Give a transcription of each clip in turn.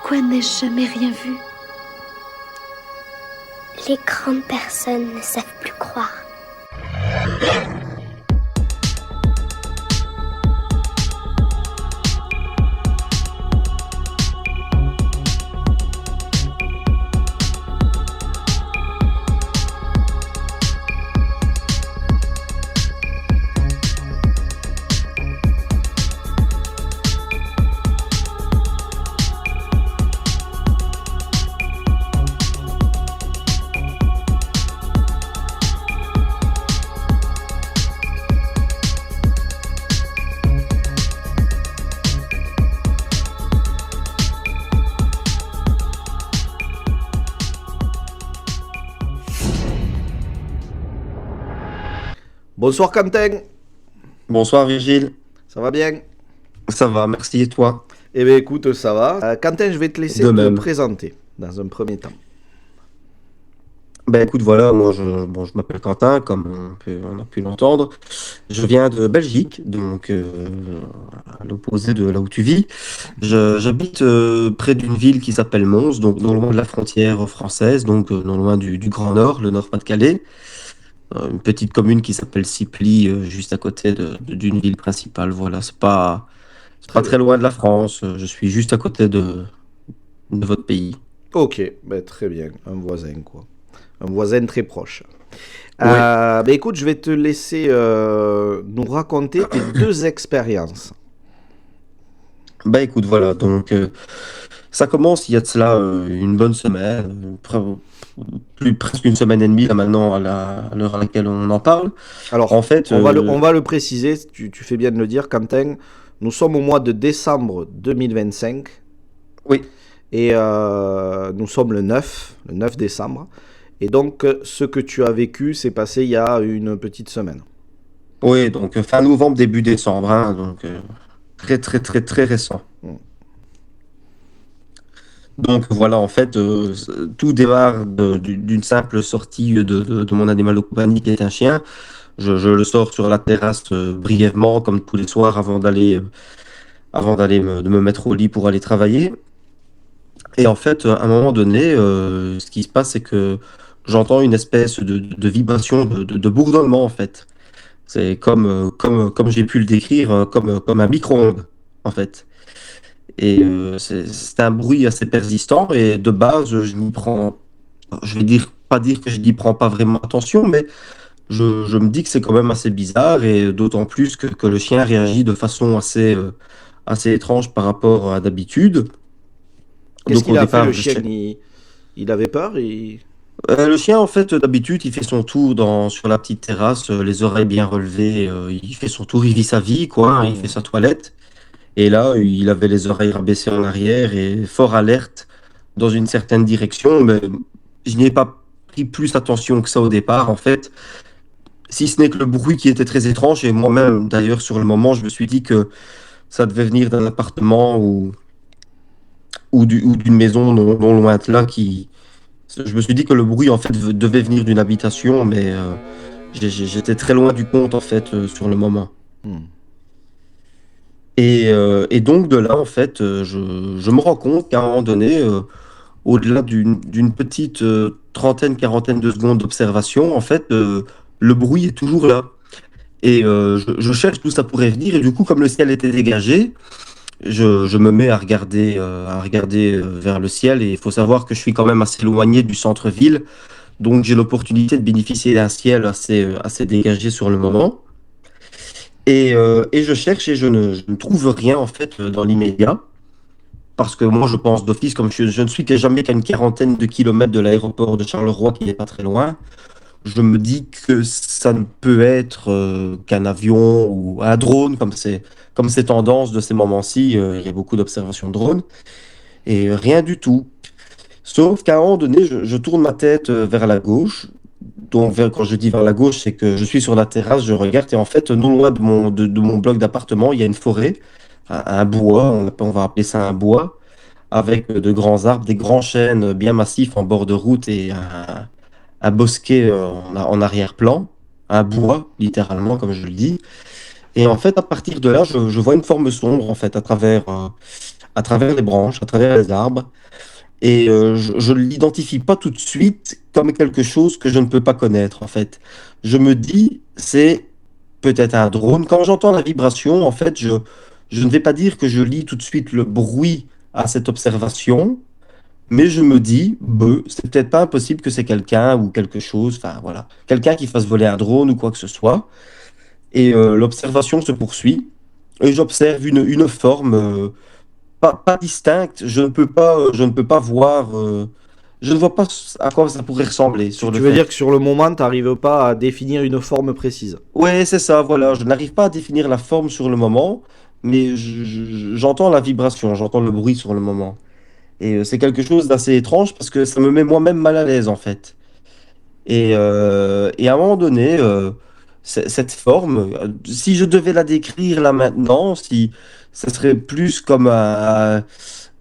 Pourquoi n'ai-je jamais rien vu? Les grandes personnes ne savent plus croire. Bonsoir Quentin, Bonsoir Virgile, ça va bien? ça va, merci et toi? Eh bien écoute, ça va. Quentin, je vais te laisser De te même. présenter dans un premier temps. Ben écoute, voilà, moi je m'appelle Quentin, comme on a pu l'entendre. Je viens de Belgique, donc à l'opposé de là où tu vis. J'habite près d'une ville qui s'appelle Mons, donc non loin de la frontière française, donc non loin du Grand Nord, le Nord-Pas-de-Calais. Une petite commune qui s'appelle Ciply, juste à côté d'une ville principale. Voilà, c'est Très pas bien. très loin de la France, je suis juste à côté de votre pays. Ok, ben, très bien, un voisin quoi. Un voisin très proche. Oui. Ben, écoute, je vais te laisser nous raconter tes deux expériences. Bah écoute, voilà, donc ça commence il y a de cela une bonne semaine, presque une semaine et demie là maintenant à l'heure à laquelle on en parle. En Alors, fait, on va le préciser, tu fais bien de le dire, Quentin. Nous sommes au mois de décembre 2025 oui, et nous sommes le 9 décembre. Et donc, ce que tu as vécu s'est passé il y a une petite semaine. oui, donc fin novembre, début décembre, hein, donc très très très très récent. Mm. Donc voilà, en fait, tout démarre d'une simple sortie de mon animal de compagnie qui est un chien. Je le sors sur la terrasse brièvement, comme tous les soirs, avant d'aller de me mettre au lit pour aller travailler. Et en fait, à un moment donné, ce qui se passe, c'est que j'entends une espèce de vibration, de bourdonnement, en fait. C'est comme j'ai pu le décrire, comme un micro-ondes, en fait. Et c'est un bruit assez persistant, et de base, je n'y prends, je vais pas dire que je n'y prends pas vraiment attention, mais je me dis que c'est quand même assez bizarre, et d'autant plus que le chien réagit de façon assez étrange par rapport à d'habitude. Qu'est-ce Donc qu'il au a fait le départ, chien? Il avait peur et... Le chien, en fait, d'habitude, il fait son tour sur la petite terrasse, les oreilles bien relevées, il fait son tour, il vit sa vie, quoi, hein, il fait Hmm. sa toilette. Et là, il avait les oreilles rabaissées en arrière et fort alerte dans une certaine direction, mais je n'y ai pas pris plus attention que ça au départ, en fait, si ce n'est que le bruit qui était très étrange, et moi-même, d'ailleurs, sur le moment, je me suis dit que ça devait venir d'un appartement ou d'une maison non loin de là je me suis dit que le bruit, en fait, devait venir d'une habitation, mais j'étais très loin du compte, en fait, sur le moment. Hmm. Et donc, de là, en fait, je me rends compte qu'à un moment donné, au-delà d'une petite trentaine, quarantaine de secondes d'observation, en fait, le bruit est toujours là. Et je cherche d'où ça pourrait venir, et du coup, comme le ciel était dégagé, je me mets à regarder vers le ciel, et il faut savoir que je suis quand même assez éloigné du centre-ville. Donc j'ai l'opportunité de bénéficier d'un ciel assez dégagé sur le moment. Et je cherche et je ne trouve rien en fait dans l'immédiat. Parce que moi je pense d'office, comme je ne suis que jamais qu'à une quarantaine de kilomètres de l'aéroport de Charleroi qui n'est pas très loin, je me dis que ça ne peut être qu'un avion ou un drone, comme c'est tendance de ces moments-ci, il y a beaucoup d'observations de drones, et rien du tout. Sauf qu'à un moment donné, je tourne ma tête vers la gauche. Donc, quand je dis vers la gauche, c'est que je suis sur la terrasse, je regarde, et en fait, non loin de mon bloc d'appartement, il y a une forêt, un bois, on va appeler ça un bois, avec de grands arbres, des grands chênes bien massifs en bord de route et un bosquet en arrière-plan, un bois, littéralement, comme je le dis. Et en fait, à partir de là, je vois une forme sombre, en fait, à travers les branches, à travers les arbres. Et je ne l'identifie pas tout de suite comme quelque chose que je ne peux pas connaître, en fait. Je me dis, c'est peut-être un drone. Quand j'entends la vibration, en fait, je ne vais pas dire que je lis tout de suite le bruit à cette observation, mais je me dis, c'est peut-être pas impossible que c'est quelqu'un ou quelque chose, enfin voilà, quelqu'un qui fasse voler un drone ou quoi que ce soit. Et l'observation se poursuit. Et j'observe une forme pas distincte. Je ne peux pas voir. Je ne vois pas à quoi ça pourrait ressembler Tu, sur le tu veux fait. dire que sur le moment, tu n'arrives pas à définir une forme précise. Ouais, c'est ça, voilà. Je n'arrive pas à définir la forme sur le moment, mais j'entends la vibration, j'entends le bruit sur le moment. Et c'est quelque chose d'assez étrange parce que ça me met moi-même mal à l'aise en fait. Et à un moment donné, cette forme, si je devais la décrire là maintenant, si ça serait plus comme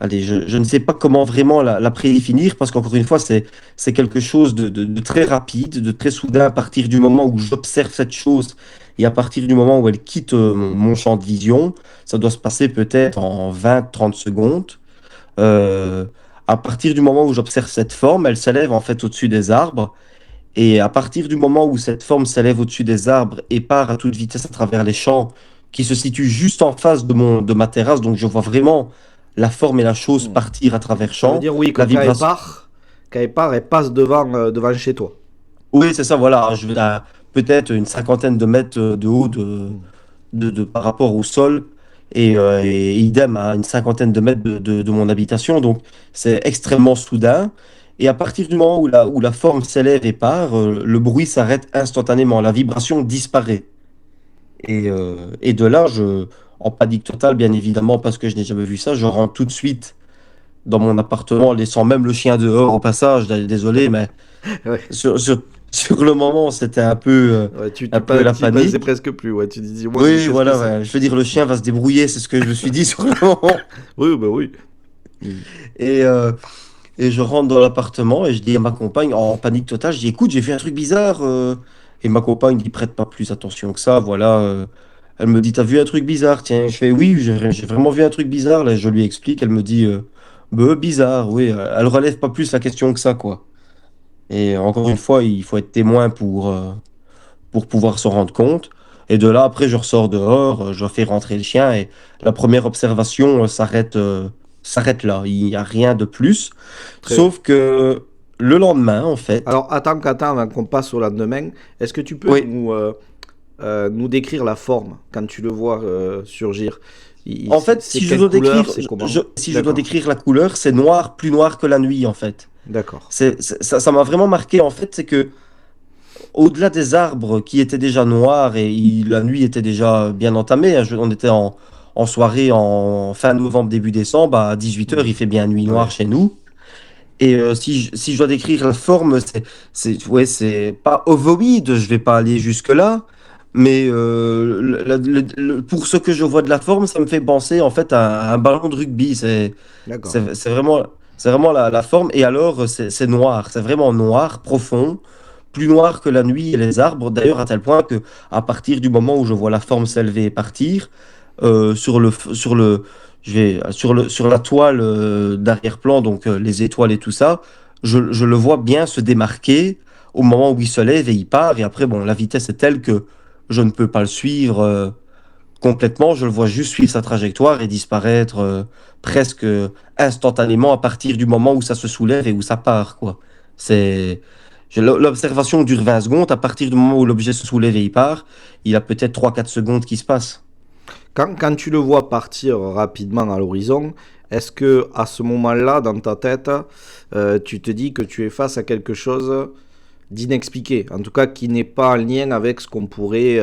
allez, je ne sais pas comment vraiment la prédéfinir parce qu'encore une fois, c'est quelque chose de très rapide, de très soudain à partir du moment où j'observe cette chose et à partir du moment où elle quitte mon champ de vision, ça doit se passer peut-être en 20-30 secondes. Euh, à partir du moment où j'observe cette forme, elle s'élève en fait au-dessus des arbres. Et à partir du moment où cette forme s'élève au-dessus des arbres et part à toute vitesse à travers les champs, qui se situent juste en face de ma terrasse, donc je vois vraiment la forme et la chose Hmm. partir à travers Ça veut champs, dire, oui, que la vibration. quand elle part, elle passe devant chez toi. Oui, c'est ça, voilà. Je vais à peut-être une cinquantaine de mètres de haut Hmm. par rapport au sol et idem à une cinquantaine de mètres de mon habitation. Donc c'est extrêmement soudain. Et à partir du moment où la forme s'élève et part, le bruit s'arrête instantanément, la vibration disparaît. Et de là, en panique totale, bien évidemment, parce que je n'ai jamais vu ça, je rentre tout de suite dans mon appartement, laissant même le chien dehors au passage. Désolé, mais Ouais. sur, sur, sur le moment, c'était Ouais, un peu la tu y pensais panique. presque plus. Ouais. Tu te dis, moi, mais Oui, qu'est-ce que voilà, c'est? ouais. Je veux dire, le chien va se débrouiller, c'est ce que je me suis dit sur le moment. Oui, bah oui. Hmm. Et, euh, et je rentre dans l'appartement et je dis à ma compagne, en panique totale, je dis, écoute, j'ai vu un truc bizarre. Et ma compagne n'y prête pas plus attention que ça, voilà. Elle me dit, t'as vu un truc bizarre? Tiens, je fais, oui, j'ai vraiment vu un truc bizarre. Là, je lui explique, elle me dit, bizarre, oui. Elle relève pas plus la question que ça, quoi. Et encore une fois, il faut être témoin pour pouvoir s'en rendre compte. Et de là, après, je ressors dehors, je fais rentrer le chien et la première observation s'arrête là. Il n'y a rien de plus. Très bien. Sauf que le lendemain, en fait, Alors, attends, avant qu'on passe au lendemain, est-ce que tu peux oui, nous décrire la forme quand tu le vois surgir? en fait, C'est si je quelle dois couleur? décrire, C'est comment? si je dois D'accord, décrire la couleur, c'est noir, plus noir que la nuit, en fait. d'accord. Ça m'a vraiment marqué, en fait, c'est que au-delà des arbres qui étaient déjà noirs et la nuit était déjà bien entamée, hein, on était en soirée en fin novembre, début décembre, à 18 h, Hmm. il fait bien nuit noire Ouais. chez nous. Et si je dois décrire la forme, ouais, c'est pas ovoïde, je vais pas aller jusque-là, mais pour ce que je vois de la forme, ça me fait penser en fait à un ballon de rugby. D'accord. C'est vraiment la forme. Et alors, c'est noir, c'est vraiment noir, profond, plus noir que la nuit et les arbres. D'ailleurs, à tel point que à partir du moment où je vois la forme s'élever et partir, sur le, sur la toile d'arrière-plan, donc les étoiles et tout ça, je le vois bien se démarquer au moment où il se lève et il part. Et après, bon, la vitesse est telle que je ne peux pas le suivre complètement. Je le vois juste suivre sa trajectoire et disparaître presque instantanément à partir du moment où ça se soulève et où ça part, quoi. C'est... L'observation dure 20 secondes. À partir du moment où l'objet se soulève et il part, il y a peut-être 3-4 secondes qui se passent. Quand tu le vois partir rapidement à l'horizon, est-ce que à ce moment-là, dans ta tête, tu te dis que tu es face à quelque chose d'inexpliqué, en tout cas qui n'est pas en lien avec ce qu'on pourrait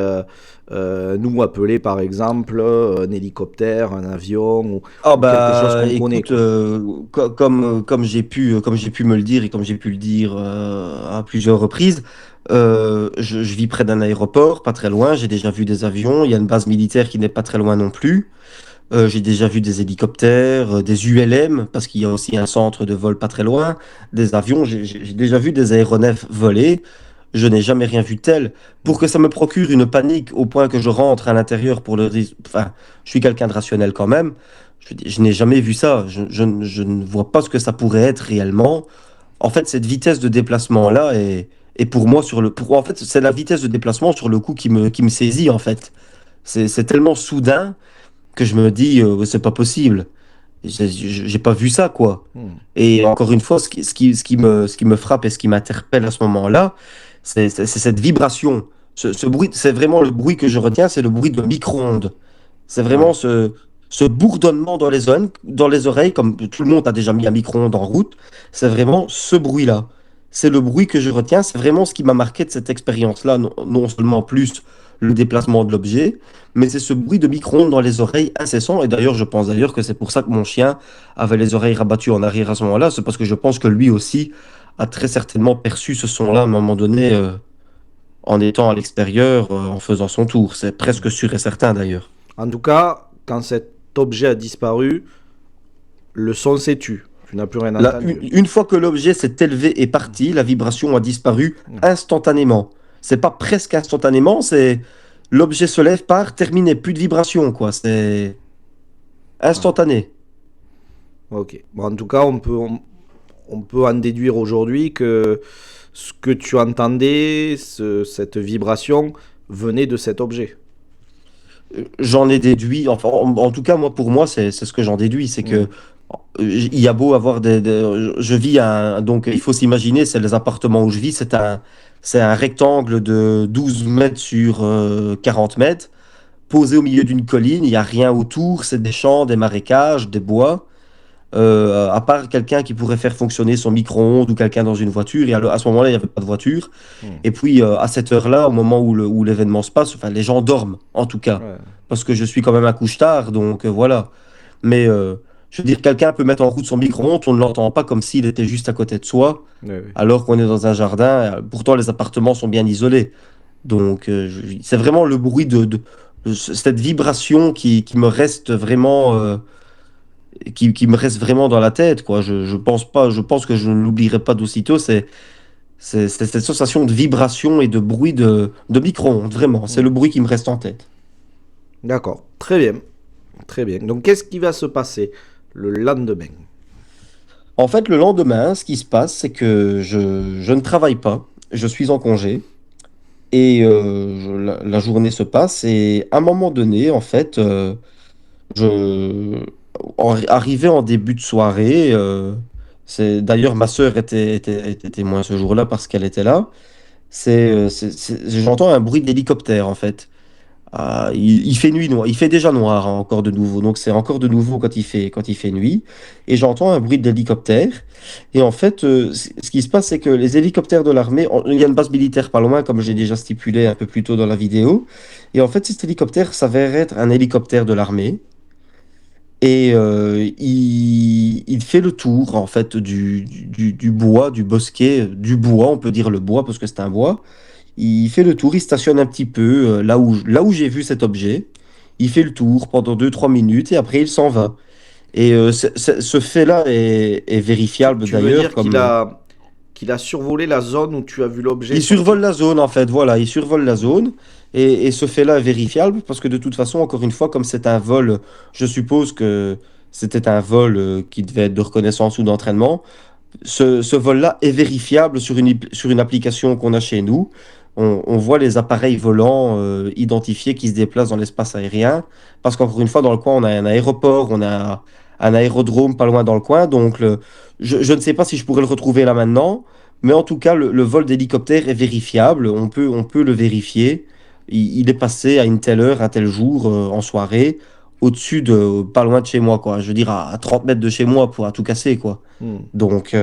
nous appeler par exemple un hélicoptère, un avion Ah ou quelque chose bah qu'on connaît, écoute, quoi. comme j'ai pu me le dire et comme j'ai pu le dire à plusieurs reprises, je vis près d'un aéroport, pas très loin. J'ai déjà vu des avions. Il y a une base militaire qui n'est pas très loin non plus. J'ai déjà vu des hélicoptères, des ULM parce qu'il y a aussi un centre de vol pas très loin, des avions. J'ai déjà vu des aéronefs voler. je n'ai jamais rien vu de tel. Pour que ça me procure une panique au point que je rentre à l'intérieur pour le enfin, je suis quelqu'un de rationnel quand même. Je n'ai jamais vu ça. Je ne vois pas ce que ça pourrait être réellement. En fait, cette vitesse de déplacement-là est pour moi en fait, c'est la vitesse de déplacement sur le coup qui me saisit, en fait. C'est tellement soudain que je me dis, c'est pas possible. J'ai pas vu ça, quoi. Hmm. Et encore une fois, ce qui me frappe et ce qui m'interpelle à ce moment-là, c'est cette vibration. Ce bruit, c'est vraiment le bruit que je retiens, c'est le bruit de micro-ondes. C'est Ouais. vraiment ce bourdonnement dans les oreilles, comme tout le monde a déjà mis un micro-ondes en route. C'est vraiment ce bruit-là. C'est le bruit que je retiens, c'est vraiment ce qui m'a marqué de cette expérience-là. Non, non seulement plus le déplacement de l'objet, mais c'est ce bruit de micro-ondes dans les oreilles incessant. Et d'ailleurs, je pense d'ailleurs que c'est pour ça que mon chien avait les oreilles rabattues en arrière à ce moment-là. C'est parce que je pense que lui aussi a très certainement perçu ce son-là à un moment donné, en étant à l'extérieur, en faisant son tour. C'est presque sûr et certain d'ailleurs. En tout cas, quand cet objet a disparu, le son s'est tu. Tu n'as plus rien Là, une, entendu. une fois que l'objet s'est élevé et parti, la vibration a disparu Hmm. instantanément. C'est pas presque instantanément, c'est l'objet se lève, part, terminé, plus de vibration, quoi. C'est Ouais. instantané. Ok. Bon, en tout cas, on peut en déduire aujourd'hui que ce que tu entendais, cette vibration, venait de cet objet. J'en ai déduit, enfin, en tout cas, moi, pour moi, c'est ce que j'en déduis, c'est que Hmm. il y a beau avoir je vis donc il faut s'imaginer, c'est les appartements où je vis, c'est un rectangle de 12 mètres sur 40 mètres, posé au milieu d'une colline, il n'y a rien autour, c'est des champs, des marécages, des bois. À part quelqu'un qui pourrait faire fonctionner son micro-ondes ou quelqu'un dans une voiture, et à ce moment-là, il n'y avait pas de voiture. Hmm. Et puis, à cette heure-là, au moment où l'événement se passe, enfin, les gens dorment, en tout cas. Ouais. Parce que je suis quand même un couche-tard, donc voilà. Mais, je veux dire, quelqu'un peut mettre en route son micro-ondes, on ne l'entend pas comme s'il était juste à côté de soi, Ouais, ouais. alors qu'on est dans un jardin. Pourtant, les appartements sont bien isolés. Donc, c'est vraiment le bruit de cette vibration qui me reste vraiment. Qui me reste vraiment dans la tête, quoi. Je pense pas, je pense que je ne l'oublierai pas d'aussitôt. C'est cette sensation de vibration et de bruit de micro-ondes, vraiment. C'est Hmm. le bruit qui me reste en tête. D'accord. Très bien. Très bien. Donc, qu'est-ce qui va se passer le lendemain? En fait, le lendemain, ce qui se passe, c'est que je ne travaille pas. Je suis en congé. Et la journée se passe. Et à un moment donné, en fait, je, arrivé en début de soirée, d'ailleurs ma sœur était témoin ce jour-là parce qu'elle était là. J'entends un bruit d'hélicoptère en fait. Ah, il fait nuit noire, il fait déjà noir hein, encore de nouveau, donc c'est encore de nouveau quand il fait nuit. Et j'entends un bruit d'hélicoptère. Et en fait, ce qui se passe, c'est que les hélicoptères de l'armée, il y a une base militaire pas loin, comme j'ai déjà stipulé un peu plus tôt dans la vidéo. Et en fait, cet hélicoptère s'avère être un hélicoptère de l'armée. Et il fait le tour en fait du bois, du bosquet, du bois, on peut dire le bois parce que c'est un bois. Il fait le tour, il stationne un petit peu là où j'ai vu cet objet. Il fait le tour pendant 2 3 minutes et après il s'en va. Et ce fait-là est vérifiable Tu veux d'ailleurs dire comme qu'il a survolé la zone où tu as vu l'objet il survole sortir? la zone en fait, voilà, il survole la zone et ce fait-là est vérifiable parce que de toute façon, encore une fois, comme c'est un vol, je suppose que c'était un vol qui devait être de reconnaissance ou d'entraînement. Ce vol-là est vérifiable sur une application qu'on a chez nous. On voit les appareils volants identifiés qui se déplacent dans l'espace aérien. Parce qu'encore une fois, dans le coin, on a un aéroport, on a un aérodrome pas loin dans le coin. Donc, je ne sais pas si je pourrais le retrouver là maintenant. Mais en tout cas, le vol d'hélicoptère est vérifiable. On peut le vérifier. Il est passé à une telle heure, un tel jour, en soirée, au-dessus de, pas loin de chez moi, quoi. Je veux dire, à 30 mètres de chez moi pour à tout casser, quoi. Hmm. Donc,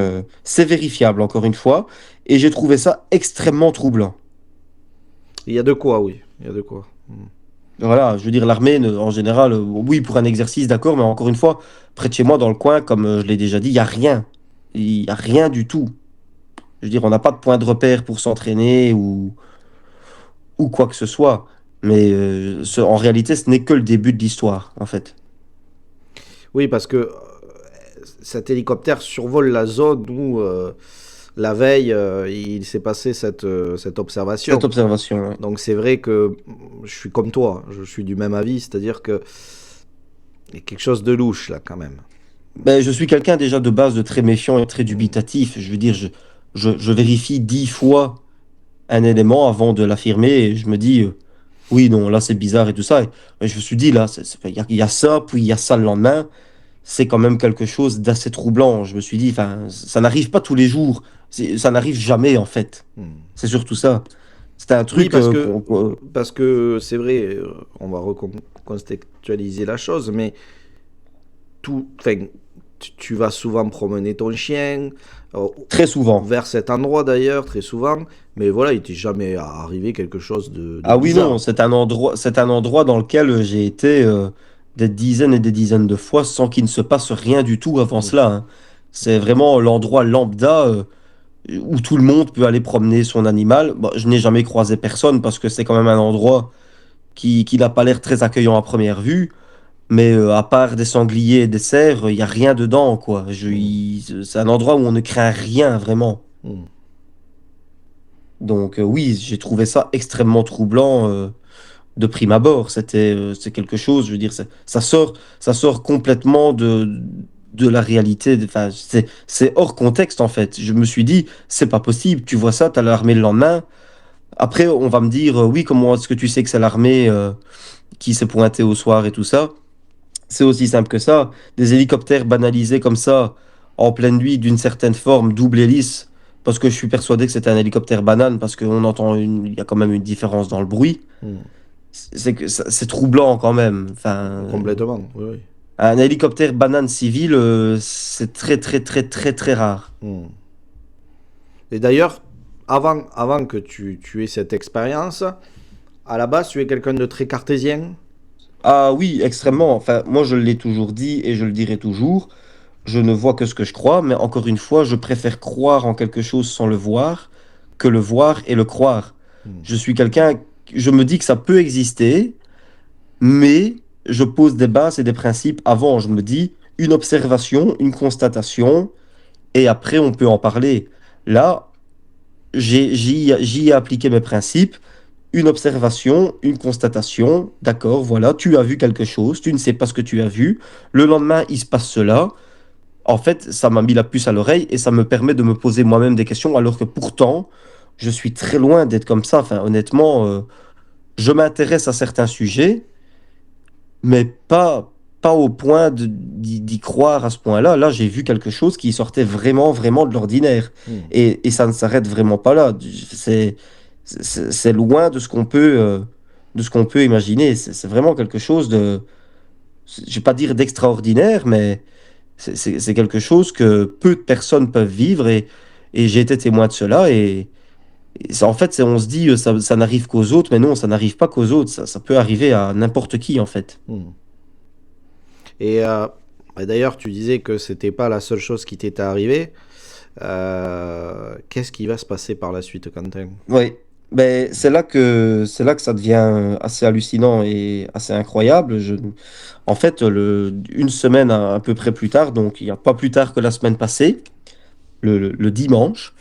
c'est vérifiable, encore une fois. Et j'ai trouvé ça extrêmement troublant. Il y a de quoi, oui. Il y a de quoi. Hmm. Voilà, je veux dire, l'armée, en général, oui, pour un exercice, d'accord, mais encore une fois, près de chez moi, dans le coin, comme je l'ai déjà dit, il n'y a rien. Il n'y a rien du tout. Je veux dire, on n'a pas de point de repère pour s'entraîner ou quoi que ce soit. Mais en réalité, ce n'est que le début de l'histoire, en fait. Oui, parce que cet hélicoptère survole la zone où la veille, il s'est passé cette observation. Cette observation, ouais. Donc c'est vrai que je suis comme toi, je suis du même avis, c'est-à-dire que il y a quelque chose de louche là quand même. Ben, je suis quelqu'un déjà de base de très méfiant et très dubitatif. Je veux dire, je vérifie 10 fois un élément avant de l'affirmer et je me dis, oui, non, là c'est bizarre et tout ça. Et je me suis dit, là, il y a ça, puis il y a ça le lendemain. C'est quand même quelque chose d'assez troublant. Je me suis dit, enfin, ça n'arrive pas tous les jours. Ça n'arrive jamais, en fait. Hmm. C'est surtout ça. C'était un Oui, truc. parce que c'est vrai, on va recontextualiser la chose, mais enfin, tu vas souvent promener ton chien Très souvent. vers cet endroit d'ailleurs, très souvent, mais voilà, il t'est jamais arrivé quelque chose de Ah oui, bizarre. non, c'est un endroit dans lequel j'ai été des dizaines et des dizaines de fois sans qu'il ne se passe rien du tout avant Hmm. cela, hein. C'est vraiment l'endroit lambda où tout le monde peut aller promener son animal. Bon, je n'ai jamais croisé personne parce que c'est quand même un endroit qui n'a pas l'air très accueillant à première vue. Mais à part des sangliers et des cerfs, il n'y a rien dedans, quoi. Hmm. C'est un endroit où on ne craint rien, vraiment. Hmm. Donc oui, j'ai trouvé ça extrêmement troublant de prime abord. C'est quelque chose, je veux dire, ça sort complètement de la réalité. Enfin, c'est hors contexte, en fait. Je me suis dit, c'est pas possible. Tu vois ça, t'as l'armée le lendemain. Après, on va me dire, oui, comment est-ce que tu sais que c'est l'armée qui s'est pointée au soir et tout ça? C'est aussi simple que ça. Des hélicoptères banalisés comme ça, en pleine nuit, d'une certaine forme, double hélice, parce que je suis persuadé que c'était un hélicoptère banane, parce qu'on entend il y a quand même une différence dans le bruit. Hmm. C'est que c'est troublant quand même. Enfin, Complètement, oui, oui. un hélicoptère banane civil, c'est très très très très très rare. Hmm. Et d'ailleurs, avant que tu aies cette expérience, à la base, tu es quelqu'un de très cartésien. Ah oui, extrêmement. Enfin, moi je l'ai toujours dit et je le dirai toujours. Je ne vois que ce que je crois, mais encore une fois, je préfère croire en quelque chose sans le voir que le voir et le croire. Hmm. Je suis quelqu'un, je me dis que ça peut exister, mais je pose des bases et des principes avant. Je me dis une observation, une constatation, et après on peut en parler. Là, j'y ai appliqué mes principes. Une observation, une constatation, d'accord, voilà, tu as vu quelque chose, tu ne sais pas ce que tu as vu. Le lendemain, il se passe cela. En fait, ça m'a mis la puce à l'oreille et ça me permet de me poser moi-même des questions, alors que pourtant, je suis très loin d'être comme ça. Enfin, honnêtement, je m'intéresse à certains sujets, mais pas au point d'y croire à ce point-là. Là, j'ai vu quelque chose qui sortait vraiment, vraiment de l'ordinaire. Hmm. Et ça ne s'arrête vraiment pas là. C'est loin de ce qu'on peut imaginer. C'est vraiment quelque chose de, je vais pas dire d'extraordinaire, mais c'est quelque chose que peu de personnes peuvent vivre et j'ai été témoin de cela en fait, on se dit ça n'arrive qu'aux autres, mais non, ça n'arrive pas qu'aux autres, ça peut arriver à n'importe qui en fait. Hmm. Et d'ailleurs, tu disais que c'était pas la seule chose qui t'était arrivée. Qu'est-ce qui va se passer par la suite, Quentin? Oui, ben, c'est là que ça devient assez hallucinant et assez incroyable. En fait, une semaine à peu près plus tard, donc il n'y a pas plus tard que la semaine passée, le dimanche,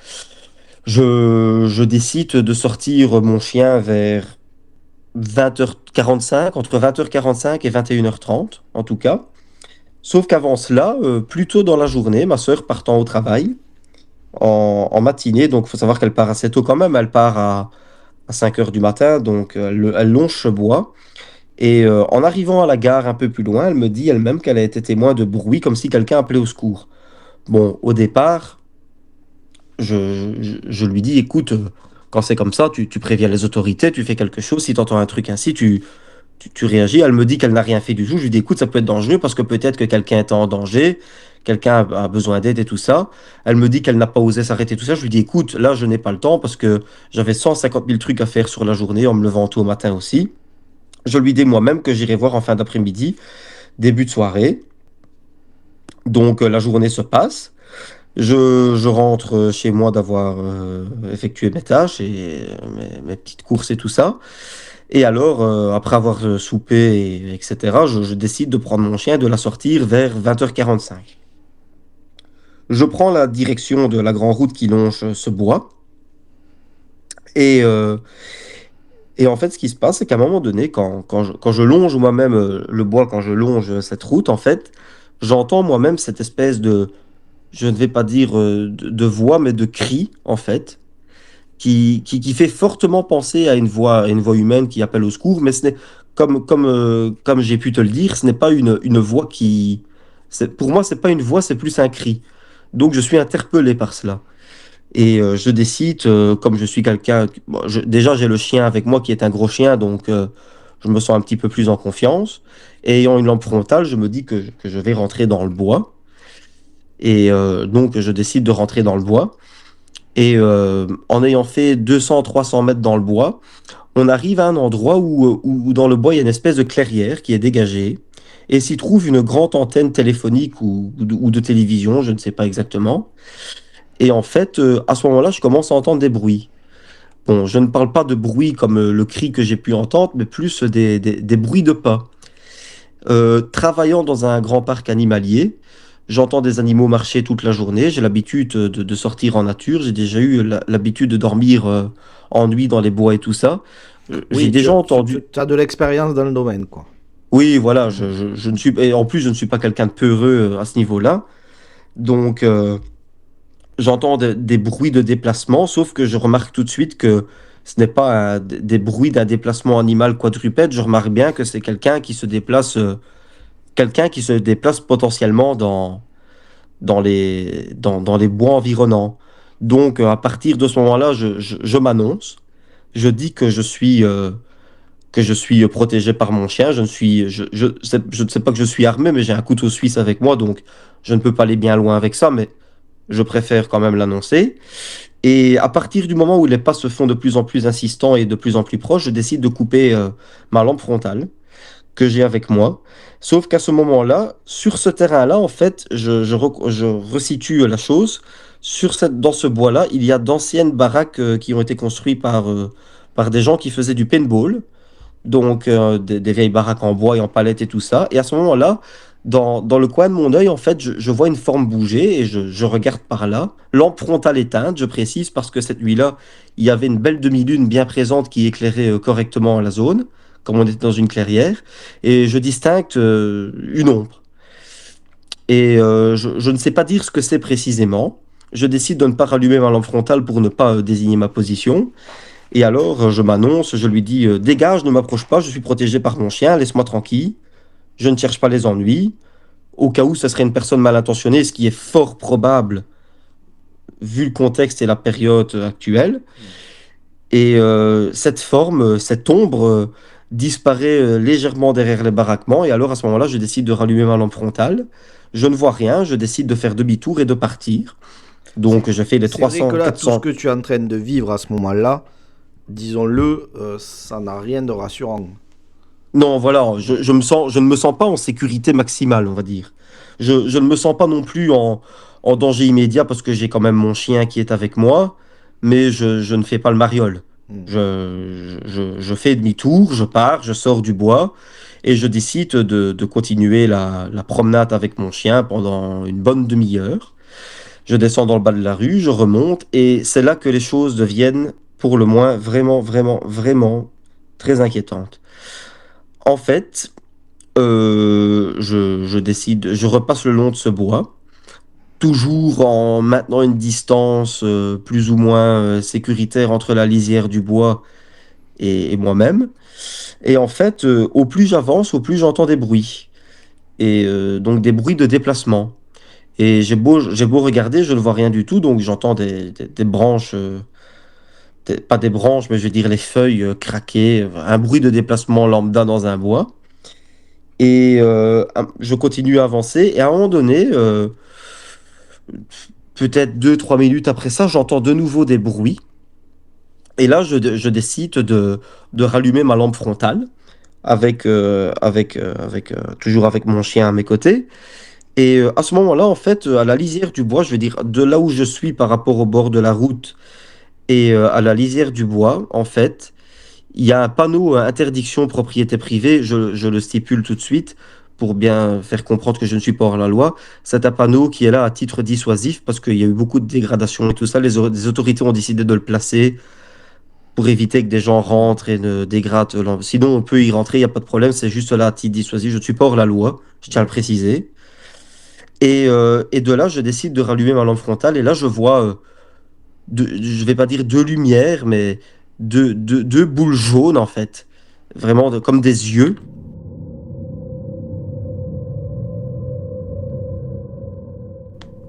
je décide de sortir mon chien vers 20h45, entre 20h45 et 21h30, en tout cas. Sauf qu'avant cela, plus tôt dans la journée, ma sœur partant au travail, en matinée, donc il faut savoir qu'elle part assez tôt quand même, elle part à 5 heures du matin, donc elle longe ce bois. Et en arrivant à la gare un peu plus loin, elle me dit elle-même qu'elle a été témoin de bruit comme si quelqu'un appelait au secours. Bon, au départ, je lui dis, écoute, quand c'est comme ça, tu préviens les autorités, tu fais quelque chose, si tu entends un truc ainsi, tu réagis. Elle me dit qu'elle n'a rien fait du tout. Je lui dis, écoute, ça peut être dangereux parce que peut-être que quelqu'un est en danger, quelqu'un a besoin d'aide et tout ça. Elle me dit qu'elle n'a pas osé s'arrêter, tout ça. Je lui dis, écoute, là, je n'ai pas le temps parce que j'avais 150 000 trucs à faire sur la journée en me levant tôt au matin aussi. Je lui dis moi-même que j'irai voir en fin d'après-midi, début de soirée. Donc la journée se passe. Je rentre chez moi d'avoir effectué mes tâches et mes petites courses et tout ça. Et alors, après avoir soupé, etc., je décide de prendre mon chien et de la sortir vers 20h45. Je prends la direction de la grande route qui longe ce bois. Et, euh, et en fait, ce qui se passe, c'est qu'à un moment donné, quand je longe moi-même le bois, quand je longe cette route, en fait, j'entends moi-même cette espèce de, je ne vais pas dire de voix, mais de cri, en fait, qui fait fortement penser à une voix humaine qui appelle au secours, mais ce n'est, comme j'ai pu te le dire, ce n'est pas une voix qui... Pour moi, c'est pas une voix, c'est plus un cri. Donc, je suis interpellé par cela. Et je décide, comme je suis quelqu'un... bon, déjà, j'ai le chien avec moi qui est un gros chien, donc je me sens un petit peu plus en confiance. Et ayant une lampe frontale, je me dis que je vais rentrer dans le bois. Et donc, je décide de rentrer dans le bois. Et en ayant fait 200-300 mètres dans le bois, on arrive à un endroit où dans le bois, il y a une espèce de clairière qui est dégagée. Et s'y trouve une grande antenne téléphonique ou de télévision, je ne sais pas exactement. Et en fait, à ce moment-là, je commence à entendre des bruits. Bon, je ne parle pas de bruits comme le cri que j'ai pu entendre, mais plus des bruits de pas. Travaillant dans un grand parc animalier, j'entends des animaux marcher toute la journée. J'ai l'habitude de sortir en nature. J'ai déjà eu l'habitude de dormir en nuit dans les bois et tout ça. J'ai Oui, déjà entendu. tu as de l'expérience dans le domaine, quoi. Oui, voilà, Mm. je ne suis et en plus je ne suis pas quelqu'un de peureux à ce niveau-là. Donc j'entends des bruits de déplacement, sauf que je remarque tout de suite que ce n'est pas des bruits d'un déplacement animal quadrupède. Je remarque bien que c'est quelqu'un qui se déplace potentiellement dans les bois environnants. Donc, à partir de ce moment-là, je m'annonce. Je dis que je suis protégé par mon chien. Je ne sais pas que je suis armé, mais j'ai un couteau suisse avec moi, donc je ne peux pas aller bien loin avec ça, mais je préfère quand même l'annoncer. Et à partir du moment où les pas se font de plus en plus insistants et de plus en plus proches, je décide de couper ma lampe frontale que j'ai avec moi. Sauf qu'à ce moment-là, sur ce terrain-là, en fait, je resitue la chose. Dans ce bois-là, il y a d'anciennes baraques qui ont été construites par des gens qui faisaient du paintball. Donc, des vieilles baraques en bois et en palette et tout ça. Et à ce moment-là, dans le coin de mon œil, en fait, je vois une forme bouger et je regarde par là. Lampe frontale éteinte, je précise, parce que cette nuit-là, il y avait une belle demi-lune bien présente qui éclairait correctement la zone, comme on était dans une clairière. Et je distingue une ombre. Et je ne sais pas dire ce que c'est précisément. Je décide de ne pas rallumer ma lampe frontale pour ne pas désigner ma position. Et alors, je m'annonce, je lui dis dégage, ne m'approche pas, je suis protégé par mon chien, laisse-moi tranquille. Je ne cherche pas les ennuis. Au cas où ce serait une personne mal intentionnée, ce qui est fort probable vu le contexte et la période actuelle. Et cette forme, cette ombre disparaît légèrement derrière les baraquements. Et alors, à ce moment-là, je décide de rallumer ma lampe frontale. Je ne vois rien, je décide de faire demi-tour et de partir. Donc, je fais les C'est vrai que 300, là, tout ce 400. que tu es en train de vivre à ce moment-là, disons-le, ça n'a rien de rassurant. Non, voilà, je ne me sens pas en sécurité maximale, on va dire. Je ne me sens pas non plus en danger immédiat parce que j'ai quand même mon chien qui est avec moi, mais je ne fais pas le mariole. Mm. Je fais demi-tour, je pars, je sors du bois et je décide de continuer la promenade avec mon chien pendant une bonne demi-heure. Je descends dans le bas de la rue, je remonte et c'est là que les choses deviennent, pour le moins, vraiment, vraiment, vraiment très inquiétantes. En fait, je décide, je repasse le long de ce bois, toujours en maintenant une distance plus ou moins sécuritaire entre la lisière du bois et moi-même. Et en fait, au plus j'avance, au plus j'entends des bruits. Et donc des bruits de déplacement. Et j'ai beau regarder, je ne vois rien du tout, donc j'entends des branches, pas des branches, mais je veux dire les feuilles craquer, un bruit de déplacement lambda dans un bois. Et je continue à avancer. Et à un moment donné, peut-être 2, 3 minutes après ça, j'entends de nouveau des bruits. Et là, je décide de rallumer ma lampe frontale toujours avec mon chien à mes côtés. Et à ce moment-là, en fait, à la lisière du bois, je veux dire, de là où je suis par rapport au bord de la route et à la lisière du bois, en fait, il y a un panneau interdiction propriété privée, je le stipule tout de suite, pour bien faire comprendre que je ne suis pas hors la loi, c'est un panneau qui est là à titre dissuasif parce qu'il y a eu beaucoup de dégradations et tout ça. Les autorités ont décidé de le placer pour éviter que des gens rentrent et ne dégradent. Sinon, on peut y rentrer, il n'y a pas de problème, c'est juste là à titre dissuasif. Je ne suis pas hors la loi, je tiens à le préciser. Et de là, je décide de rallumer ma lampe frontale et là, je vois, je vais pas dire deux lumières, mais deux boules jaunes en fait. Vraiment comme des yeux.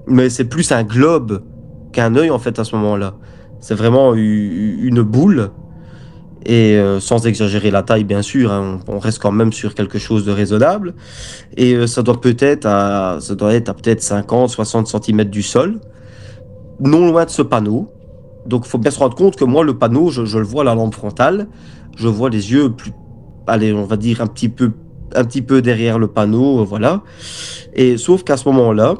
Mais c'est plus un globe qu'un œil en fait à ce moment-là. C'est vraiment une boule. Et sans exagérer la taille, bien sûr, hein, on reste quand même sur quelque chose de raisonnable. Et ça doit être à peut-être 50, 60 centimètres du sol, non loin de ce panneau. Donc il faut bien se rendre compte que moi, le panneau, je le vois à la lampe frontale. Je vois les yeux plus, allez, on va dire un petit peu derrière le panneau, voilà. Et sauf qu'à ce moment-là,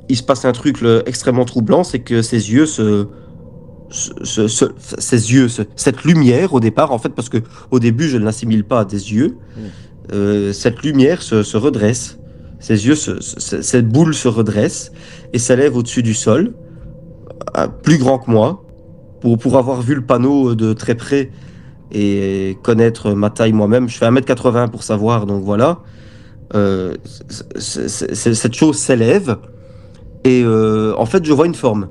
il se passe un truc extrêmement troublant, c'est que ses yeux cette lumière au départ, en fait, parce que au début, je ne l'assimile pas à des yeux, cette lumière se redresse. Ses yeux, cette boule se redresse et s'élève au-dessus du sol, plus grand que moi. Pour avoir vu le panneau de très près et connaître ma taille moi-même, je fais 1m80 pour savoir, donc voilà. Cette chose s'élève et en fait, je vois une forme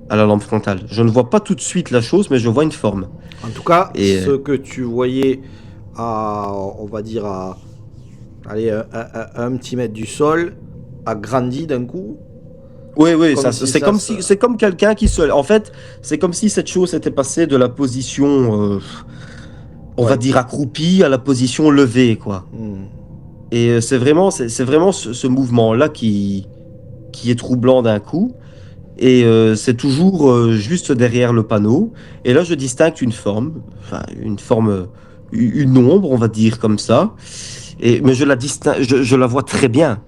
à la lampe frontale. Je ne vois pas tout de suite la chose, mais je vois une forme. En tout cas, Et ce que tu voyais on va dire, allez, un petit mètre du sol, a grandi d'un coup. oui, oui, Comme si ça se- c'est comme quelqu'un qui se. En fait, c'est comme si cette chose était passée de la position, on va Ouais. dire accroupie, à la position levée, quoi. Hmm. Et c'est vraiment ce mouvement-là qui est troublant d'un coup. Et c'est toujours juste derrière le panneau. Et là, je distingue une forme, une ombre, on va dire comme ça. Mais je la distingue, je la vois très bien.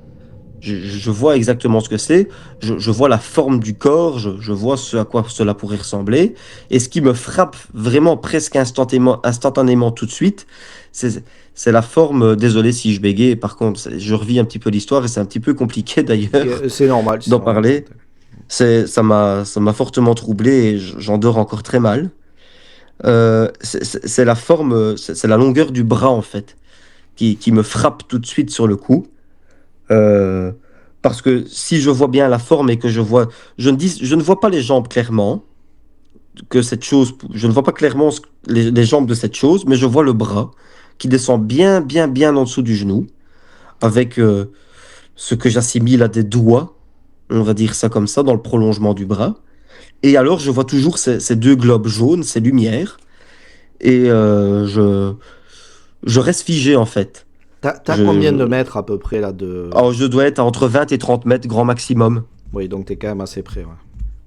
Je vois exactement ce que c'est. Je vois la forme du corps. Je vois ce à quoi cela pourrait ressembler. Et ce qui me frappe vraiment presque instantanément tout de suite, c'est la forme. Désolé si je bégaye. Par contre, je revis un petit peu l'histoire et c'est un petit peu compliqué d'ailleurs C'est normal. C'est d'en normal. parler. Ça m'a fortement troublé et j'en dors encore très mal. C'est la forme, c'est la longueur du bras en fait qui me frappe tout de suite sur le coup. Euh, Parce que si je vois bien la forme et que je ne vois pas les jambes clairement, je ne vois pas clairement les jambes de cette chose, mais je vois le bras qui descend bien, bien, bien en dessous du genou, avec ce que j'assimile à des doigts, on va dire ça comme ça, dans le prolongement du bras. Et alors, je vois toujours ces deux globes jaunes, ces lumières, et je reste figé en fait. T'as combien de Je, mètres à peu près là de. alors, je dois être à entre 20 et 30 mètres grand maximum. Oui, donc t'es quand même assez près. Ouais.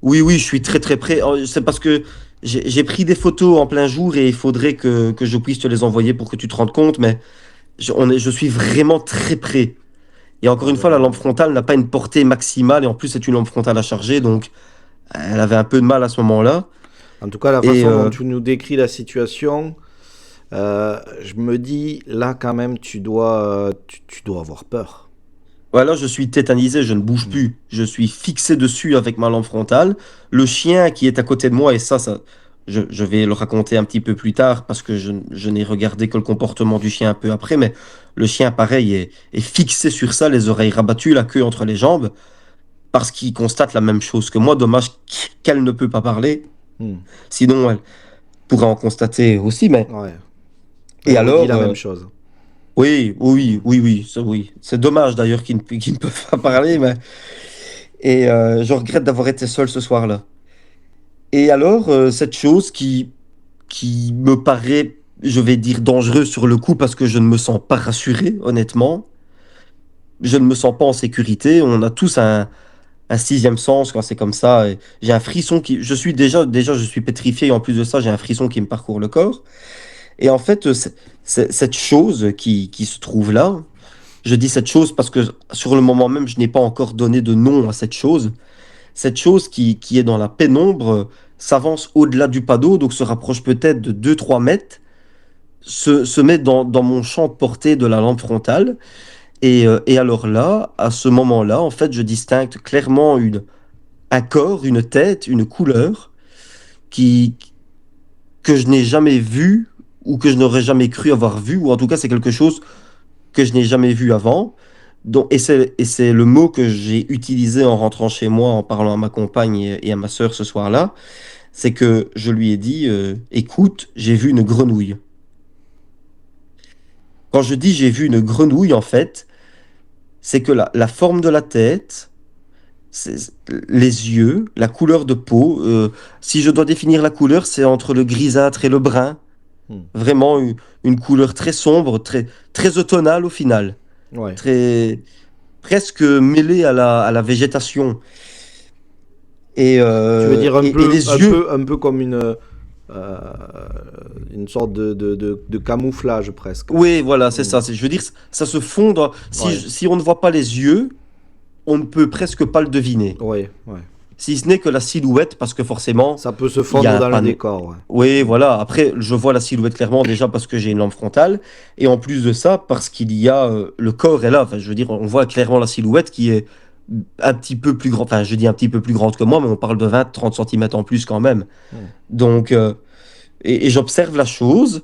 Oui, oui, je suis très très près. C'est parce que j'ai pris des photos en plein jour et il faudrait que je puisse te les envoyer pour que tu te rendes compte, mais je suis vraiment très près. Et encore une fois, la lampe frontale n'a pas une portée maximale et en plus c'est une lampe frontale à charger, donc elle avait un peu de mal à ce moment-là. En tout cas, la Et façon dont tu nous décris la situation, je me dis là quand même, tu dois avoir peur. voilà, je suis tétanisé, je ne bouge Hmm. plus. Je suis fixé dessus avec ma lampe frontale. Le chien qui est à côté de moi, et je vais le raconter un petit peu plus tard parce que je n'ai regardé que le comportement du chien un peu après, mais le chien, pareil, est fixé sur ça, les oreilles rabattues, la queue entre les jambes, parce qu'il constate la même chose que moi. Dommage qu'elle ne peut pas parler, Hmm. sinon elle pourrait en constater aussi, mais... Ouais. Et Elle redit alors, la même chose. oui, oui, oui, oui, ça, oui. C'est dommage d'ailleurs qu'ils ne peuvent pas parler, mais... Et je regrette d'avoir été seul ce soir-là. Et alors, cette chose qui me paraît, je vais dire, dangereuse sur le coup parce que je ne me sens pas rassuré, honnêtement. Je ne me sens pas en sécurité. On a tous un sixième sens quand c'est comme ça. Et j'ai un frisson qui... Je suis déjà, je suis pétrifié. Et en plus de ça, j'ai un frisson qui me parcourt le corps. Et en fait, cette chose qui se trouve là, je dis cette chose parce que sur le moment même, je n'ai pas encore donné de nom à cette chose. Cette chose qui est dans la pénombre s'avance au-delà du panneau, donc se rapproche peut-être de 2 3 mètres, se met dans mon champ de portée de la lampe frontale, Et alors là, à ce moment-là, en fait, je distingue clairement un corps, une tête, une couleur qui, que je n'ai jamais vu ou que je n'aurais jamais cru avoir vu, ou en tout cas, c'est quelque chose que je n'ai jamais vu avant. Donc, et c'est le mot que j'ai utilisé en rentrant chez moi, en parlant à ma compagne et à ma sœur ce soir-là, c'est que je lui ai dit, écoute, j'ai vu une grenouille. Quand je dis j'ai vu une grenouille, en fait, c'est que la forme de la tête, les yeux, la couleur de peau, si je dois définir la couleur, c'est entre le grisâtre et le brun. Hmm. Vraiment une couleur très sombre, très, très automnale au final. Ouais. Très, presque mêlée à la végétation. Et, Tu veux euh, dire un et, et peu, les yeux, un peu comme euh, une sorte de camouflage presque. oui, voilà, c'est Hmm. ça. Je veux dire, ça se fond dans. Si, Ouais, si on ne voit pas les yeux, on ne peut presque pas le deviner. ouais, ouais. Si ce n'est que la silhouette, parce que forcément, Ça peut se il y fondre a un dans le panneau. décor, ouais. Oui, voilà. Après, je vois la silhouette clairement déjà parce que j'ai une lampe frontale. Et en plus de ça, parce qu'il y a le corps est là. Enfin, je veux dire, on voit clairement la silhouette qui est un petit peu plus grande. Enfin, je dis un petit peu plus grande que moi, mais on parle de 20-30 centimètres en plus quand même. Hmm. Donc, et j'observe la chose.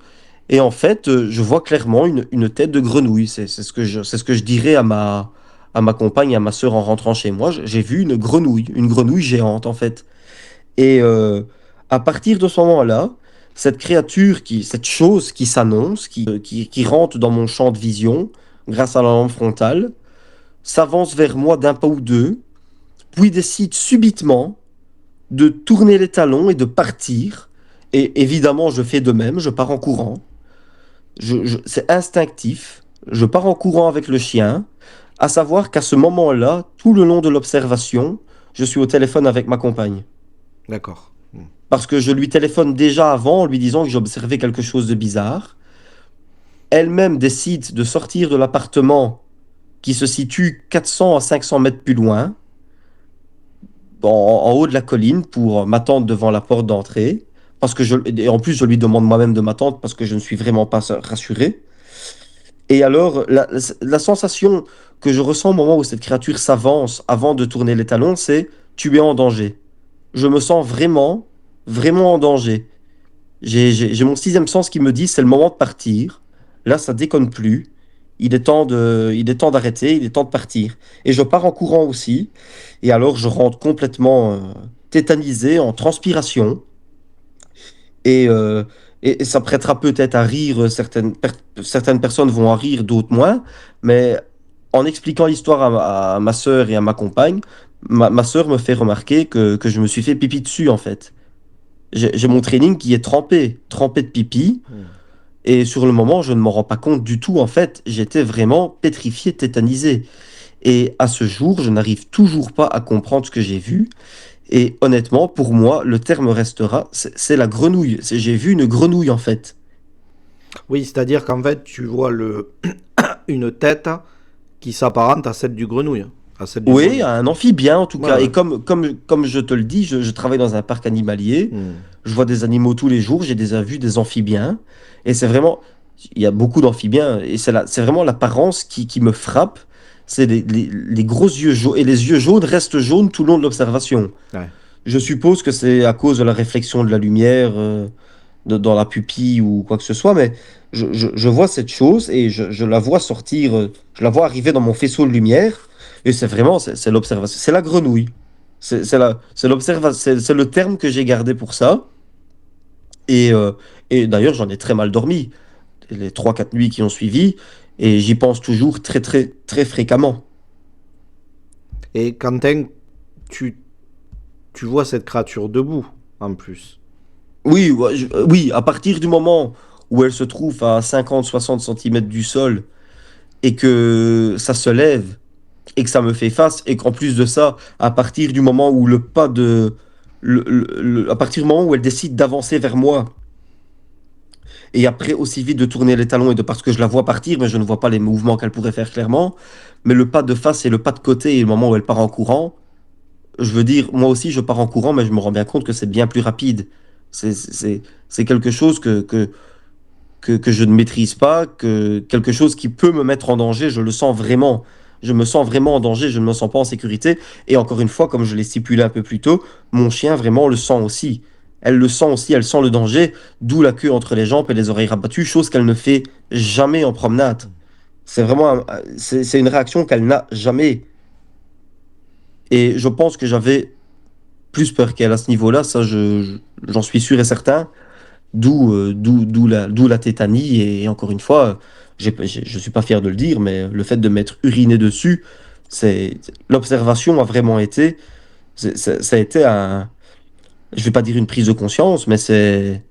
Et en fait, je vois clairement une tête de grenouille. C'est ce que je dirais à ma compagne et à ma sœur en rentrant chez moi. J'ai vu une grenouille géante en fait. Et à partir de ce moment-là, cette chose qui s'annonce, qui rentre dans mon champ de vision grâce à la lampe frontale, s'avance vers moi d'un pas ou deux, puis décide subitement de tourner les talons et de partir. Et évidemment, je fais de même, je pars en courant. C'est instinctif. Je pars en courant avec le chien, à savoir qu'à ce moment-là, tout le long de l'observation, je suis au téléphone avec ma compagne. D'accord. Hmm. Parce que je lui téléphone déjà avant en lui disant que j'ai observé quelque chose de bizarre. Elle-même décide de sortir de l'appartement qui se situe 400 à 500 mètres plus loin, en haut de la colline, pour m'attendre devant la porte d'entrée. Et en plus, je lui demande moi-même de m'attendre parce que je ne suis vraiment pas rassuré. Et alors, la sensation que je ressens au moment où cette créature s'avance avant de tourner les talons, c'est tu es en danger. Je me sens vraiment, vraiment en danger. J'ai mon sixième sens qui me dit c'est le moment de partir. Là, ça déconne plus. Il est temps d'arrêter, il est temps de partir. Et je pars en courant aussi. Et alors, je rentre complètement tétanisé, en transpiration. Et, euh, et ça prêtera peut-être à rire, certaines personnes vont en rire, d'autres moins. Mais en expliquant l'histoire à ma sœur et à ma compagne, ma sœur me fait remarquer que je me suis fait pipi dessus, en fait. J'ai mon training qui est trempé de pipi. Hmm. Et sur le moment, je ne m'en rends pas compte du tout. En fait, j'étais vraiment pétrifié, tétanisé. Et à ce jour, je n'arrive toujours pas à comprendre ce que j'ai vu. Et honnêtement, pour moi, le terme restera, c'est la grenouille. J'ai vu une grenouille, en fait. Oui, c'est-à-dire qu'en fait, tu vois une tête qui s'apparente à celle du grenouille. À celle du Oui, grenouille. un amphibien, en tout Ouais, cas. Et ouais. comme je te le dis, je travaille dans un parc animalier. Hmm. Je vois des animaux tous les jours. J'ai déjà vu des amphibiens. Et c'est vraiment... Il y a beaucoup d'amphibiens. Et c'est vraiment l'apparence qui me frappe. C'est les gros yeux jaunes. Et les yeux jaunes restent jaunes tout le long de l'observation. Ouais. Je suppose que c'est à cause de la réflexion de la lumière dans la pupille ou quoi que ce soit. Mais je vois cette chose et je la vois sortir. Je la vois arriver dans mon faisceau de lumière. Et c'est vraiment... C'est l'observation. C'est la grenouille. C'est le terme que j'ai gardé pour ça. Et, euh, et d'ailleurs, j'en ai très mal dormi les 3 4 nuits qui ont suivi, et j'y pense toujours très très très fréquemment. Et Quentin, tu, tu vois cette créature debout, en plus. Oui, ouais, oui, à partir du moment où elle se trouve à 50-60 centimètres du sol et que ça se lève et que ça me fait face et qu'en plus de ça, à partir du moment où à partir du moment où elle décide d'avancer vers moi et après aussi vite de tourner les talons et de parce que je la vois partir, mais je ne vois pas les mouvements qu'elle pourrait faire clairement, mais le pas de face et le pas de côté et le moment où elle part en courant, je veux dire, moi aussi, je pars en courant, mais je me rends bien compte que c'est bien plus rapide. C'est quelque chose que je ne maîtrise pas, que quelque chose qui peut me mettre en danger, je le sens vraiment. Je me sens vraiment en danger, je ne me sens pas en sécurité. Et encore une fois, comme je l'ai stipulé un peu plus tôt, mon chien vraiment le sent aussi. Elle le sent aussi, elle sent le danger, d'où la queue entre les jambes et les oreilles rabattues, chose qu'elle ne fait jamais en promenade. C'est vraiment, c'est une réaction qu'elle n'a jamais. Et je pense que j'avais plus peur qu'elle à ce niveau-là, ça j'en suis sûr et certain. D'où la tétanie. Et encore une fois, je suis pas fier de le dire, mais le fait de m'être uriné dessus, l'observation a vraiment été, ça a été je vais pas dire une prise de conscience, mais c'est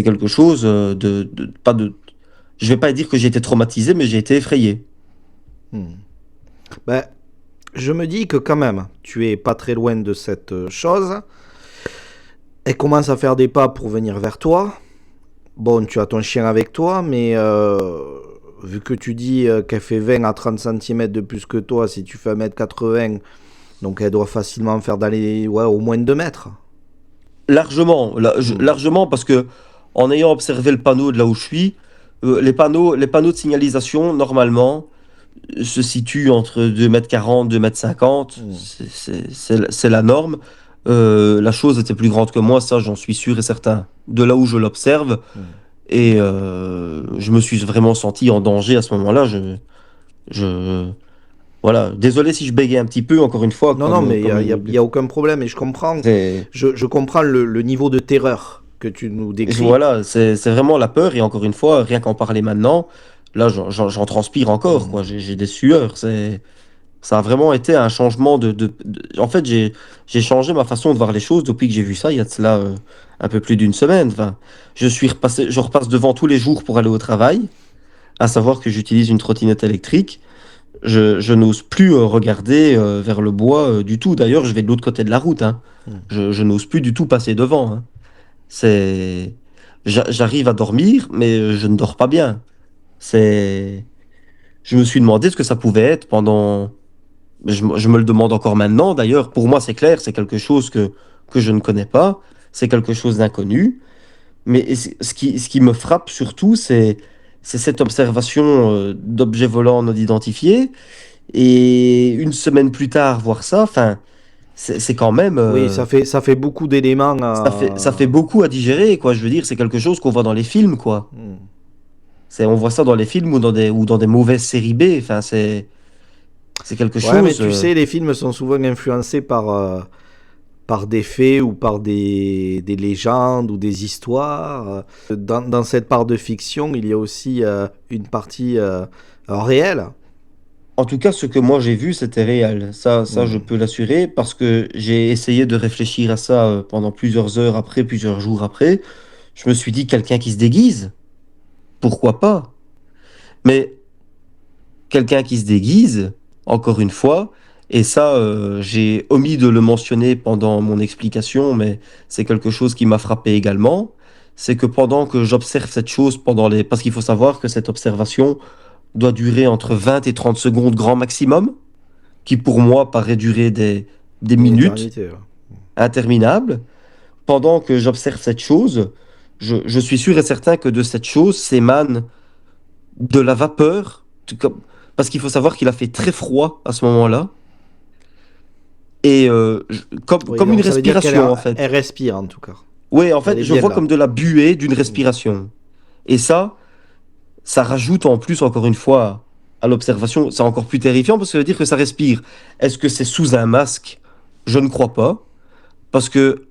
quelque chose pas de, je vais pas dire que j'ai été traumatisé, mais j'ai été effrayé. Hmm. Ben, je me dis que quand même, tu es pas très loin de cette chose. Elle commence à faire des pas pour venir vers toi. Bon, tu as ton chien avec toi, mais vu que tu dis qu'elle fait 20 à 30 cm de plus que toi, si tu fais 1m80, donc elle doit facilement faire d'aller au moins 2 mètres. Largement, largement parce que en ayant observé le panneau de là où je suis, les panneaux de signalisation, normalement, se situent entre 2,40 m, 2,50 m, Hmm. c'est la norme. La chose était plus grande que moi, ça j'en suis sûr et certain. De là où je l'observe, Hmm. et je me suis vraiment senti en danger à ce moment-là. Je, voilà. Désolé si je bégayais un petit peu, encore une fois, Non, non, mais il n'y a, y a aucun problème et je comprends, c'est- je comprends le niveau de terreur que tu nous décris. voilà, c'est vraiment la peur, et encore une fois, rien qu'en parler maintenant, là j'en transpire encore, quoi. Hmm. J'ai des sueurs, ça a vraiment été un changement En fait, j'ai changé ma façon de voir les choses depuis que j'ai vu ça, il y a de cela un peu plus d'une semaine. Enfin, je repasse devant tous les jours pour aller au travail, à savoir que j'utilise une trottinette électrique. Je n'ose plus regarder vers le bois du tout. D'ailleurs, je vais de l'autre côté de la route, hein. Hmm. Je n'ose plus du tout passer devant, hein. C'est... J'arrive à dormir, mais je ne dors pas bien. C'est... Je me suis demandé ce que ça pouvait être pendant... je me le demande encore maintenant, d'ailleurs. Pour moi, c'est clair, c'est quelque chose que je ne connais pas. C'est quelque chose d'inconnu. Mais ce qui me frappe surtout, c'est cette observation d'objets volants non identifiés. Et une semaine plus tard, voir ça, enfin, c'est quand même... Oui, ça fait beaucoup d'éléments ça fait à... beaucoup à digérer, quoi. Je veux dire, c'est quelque chose qu'on voit dans les films, quoi. Hmm. On voit ça dans les films ou dans des mauvaises séries B. Enfin, c'est quelque Ouais, mais chose. tu sais, les films sont souvent influencés par des faits ou par des légendes ou des histoires. Dans cette part de fiction, il y a aussi une partie réelle. En tout cas, ce que moi j'ai vu, c'était réel. Ça, je Hmm. peux l'assurer parce que j'ai essayé de réfléchir à ça pendant plusieurs heures après, plusieurs jours après. Je me suis dit, quelqu'un qui se déguise, pourquoi pas? Mais quelqu'un qui se déguise, encore une fois, et ça, j'ai omis de le mentionner pendant mon explication, mais c'est quelque chose qui m'a frappé également. C'est que pendant que j'observe cette chose, parce qu'il faut savoir que cette observation doit durer entre 20 et 30 secondes grand maximum, qui pour moi paraît durer des Une minutes éternité. Ouais. interminables. Pendant que j'observe cette chose, je suis sûr et certain que de cette chose s'émane de la vapeur, parce qu'il faut savoir qu'il a fait très froid à ce moment-là, et Oui, comme une donc ça veut dire qu'elle respiration en fait. elle respire en tout cas. Oui, en Elle fait, est je bien vois là. comme de la buée d'une Hmm. respiration. Et ça rajoute en plus, encore une fois, à l'observation, c'est encore plus terrifiant parce que ça veut dire que ça respire. Est-ce que c'est sous un masque? Je ne crois pas, parce que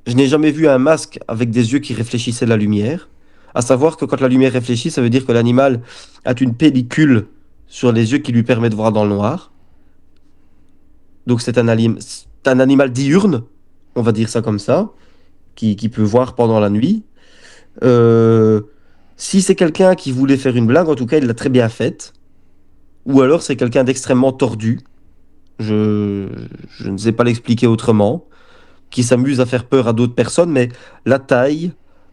je n'ai jamais vu un masque avec des yeux qui réfléchissaient la lumière. À savoir que quand la lumière réfléchit, ça veut dire que l'animal a une pellicule sur les yeux qui lui permet de voir dans le noir. Donc c'est un animal diurne, on va dire ça comme ça, qui peut voir pendant la nuit. Euh, Si c'est quelqu'un qui voulait faire une blague, en tout cas, il l'a très bien faite. Ou alors c'est quelqu'un d'extrêmement tordu. Je, je ne sais pas l'expliquer autrement. Qui s'amuse à faire peur à d'autres personnes, mais la taille,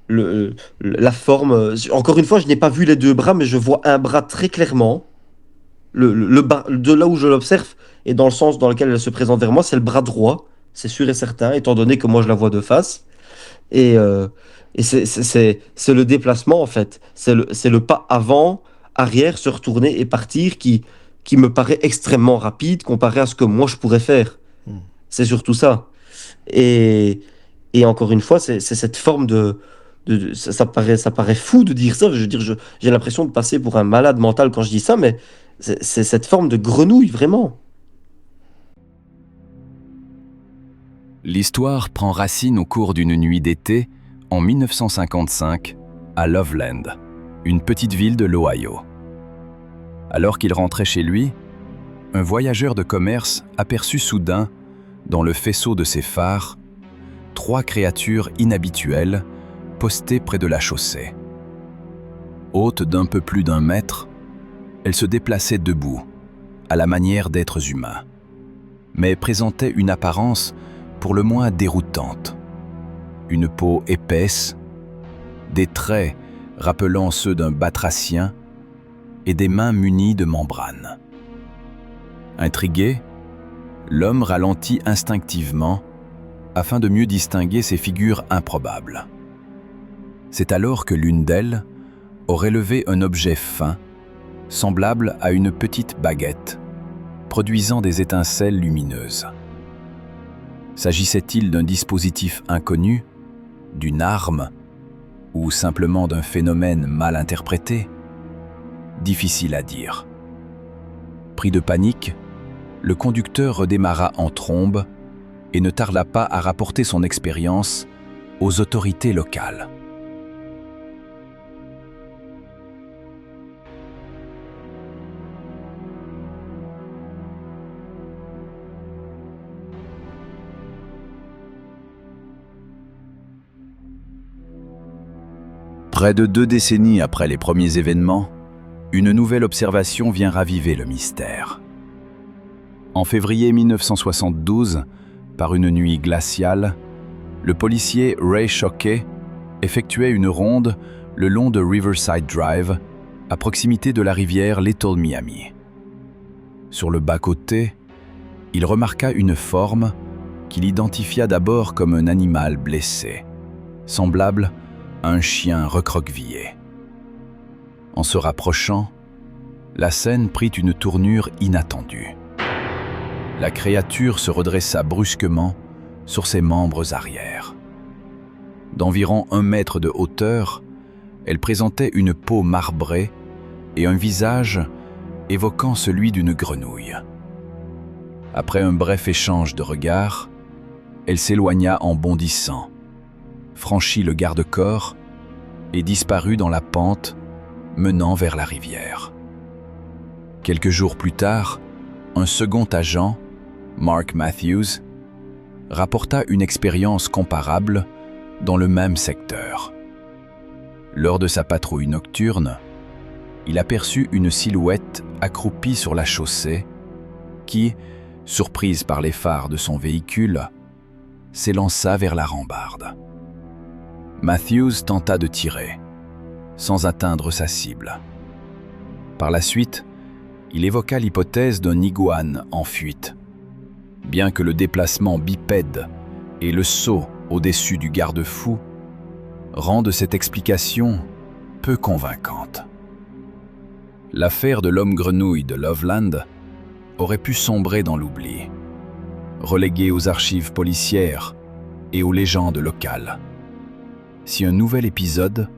la forme. Encore une fois, je n'ai pas vu les deux bras, mais je vois un bras très clairement. De là où je l'observe et dans le sens dans lequel elle se présente vers moi, c'est le bras droit. C'est sûr et certain, étant donné que moi je la vois de face. Et Et c'est le déplacement, en fait. C'est le pas avant, arrière, se retourner et partir qui me paraît extrêmement rapide comparé à ce que moi je pourrais faire. Hmm. C'est surtout ça. Et, et encore une fois, c'est cette forme ça paraît fou de dire ça. Je veux dire, j'ai l'impression de passer pour un malade mental quand je dis ça, mais c'est cette forme de grenouille, vraiment. L'histoire prend racine au cours d'une nuit d'été en 1955 à Loveland, une petite ville de l'Ohio. Alors qu'il rentrait chez lui, un voyageur de commerce aperçut soudain, dans le faisceau de ses phares, 3 créatures inhabituelles postées près de la chaussée. Hautes d'un peu plus d'1 mètre, elles se déplaçaient debout, à la manière d'êtres humains, mais présentaient une apparence pour le moins déroutante. Une peau épaisse, des traits rappelant ceux d'un batracien et des mains munies de membranes. Intrigué, l'homme ralentit instinctivement afin de mieux distinguer ces figures improbables. C'est alors que l'une d'elles aurait levé un objet fin, semblable à une petite baguette, produisant des étincelles lumineuses. S'agissait-il d'un dispositif inconnu, d'une arme, ou simplement d'un phénomène mal interprété? Difficile à dire. Pris de panique, le conducteur redémarra en trombe et ne tarda pas à rapporter son expérience aux autorités locales. Près de 2 décennies après les premiers événements, une nouvelle observation vient raviver le mystère. En février 1972, par une nuit glaciale, le policier Ray Shockey effectuait une ronde le long de Riverside Drive, à proximité de la rivière Little Miami. Sur le bas-côté, il remarqua une forme qu'il identifia d'abord comme un animal blessé, semblable à un chien recroquevillé. En se rapprochant, la scène prit une tournure inattendue. La créature se redressa brusquement sur ses membres arrière. D'environ 1 mètre de hauteur, elle présentait une peau marbrée et un visage évoquant celui d'une grenouille. Après un bref échange de regards, elle s'éloigna en bondissant, franchit le garde-corps et disparut dans la pente menant vers la rivière. Quelques jours plus tard, un second agent, Mark Matthews, rapporta une expérience comparable dans le même secteur. Lors de sa patrouille nocturne, il aperçut une silhouette accroupie sur la chaussée qui, surprise par les phares de son véhicule, s'élança vers la rambarde. Matthews tenta de tirer, sans atteindre sa cible. Par la suite, il évoqua l'hypothèse d'un iguane en fuite, bien que le déplacement bipède et le saut au-dessus du garde-fou rendent cette explication peu convaincante. L'affaire de l'homme-grenouille de Loveland aurait pu sombrer dans l'oubli, reléguée aux archives policières et aux légendes locales, si un nouvel épisode